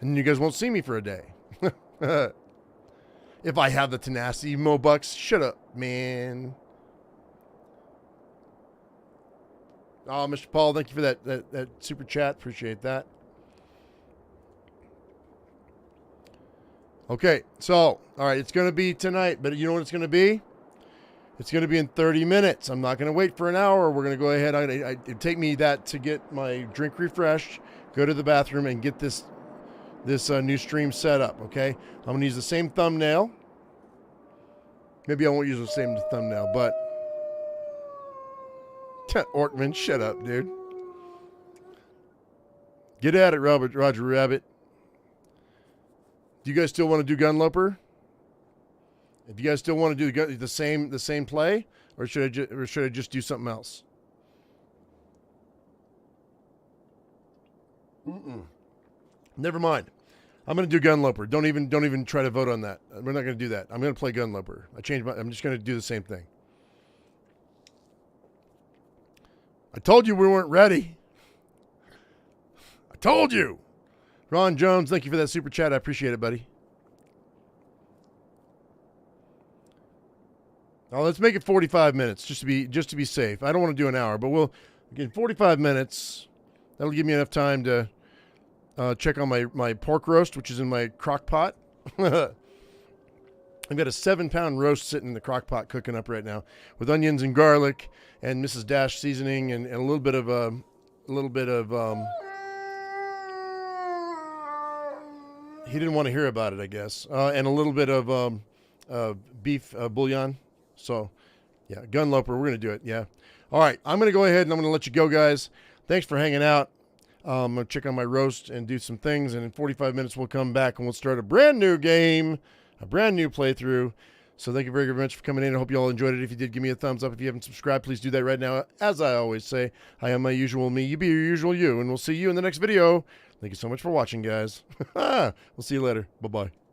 And you guys won't see me for a day. If I have the tenacity, Mo Bucks, shut up, man. Oh, Mr. Paul, thank you for that super chat. Appreciate that. Okay, so, all right, it's going to be tonight, but you know what it's going to be? It's going to be in 30 minutes. I'm not going to wait for an hour. We're going to go ahead. It'd take me that to get my drink refreshed, go to the bathroom, and get this new stream set up, okay? I'm going to use the same thumbnail. Maybe I won't use the same thumbnail, but... Orkman, shut up, dude. Get at it, Roger Rabbit. Do you guys still want to do Gunloper? If you guys still want to do the same play, or should I just do something else? Never mind. I'm going to do Gunloper. Don't even try to vote on that. We're not going to do that. I'm going to play Gunloper. I'm just going to do the same thing. I told you we weren't ready. I told you. Ron Jones, thank you for that super chat. I appreciate it, buddy. Now let's make it 45 minutes just to be safe. I don't want to do an hour, but we'll get 45 minutes. That'll give me enough time to check on my pork roast, which is in my crock pot. I've got a 7-pound roast sitting in the crock pot cooking up right now with onions and garlic and Mrs. Dash seasoning and a little bit of he didn't want to hear about it, I guess, and a little bit of beef bouillon. So, yeah, Gunloper, we're going to do it, yeah. All right, I'm going to go ahead and I'm going to let you go, guys. Thanks for hanging out. I'm going to check on my roast and do some things, and in 45 minutes we'll come back and we'll start a brand new game, a brand new playthrough. So thank you very, very much for coming in. I hope you all enjoyed it. If you did, give me a thumbs up. If you haven't subscribed, please do that right now. As I always say, I am my usual me. You be your usual you, and we'll see you in the next video. Thank you so much for watching, guys. We'll see you later. Bye-bye.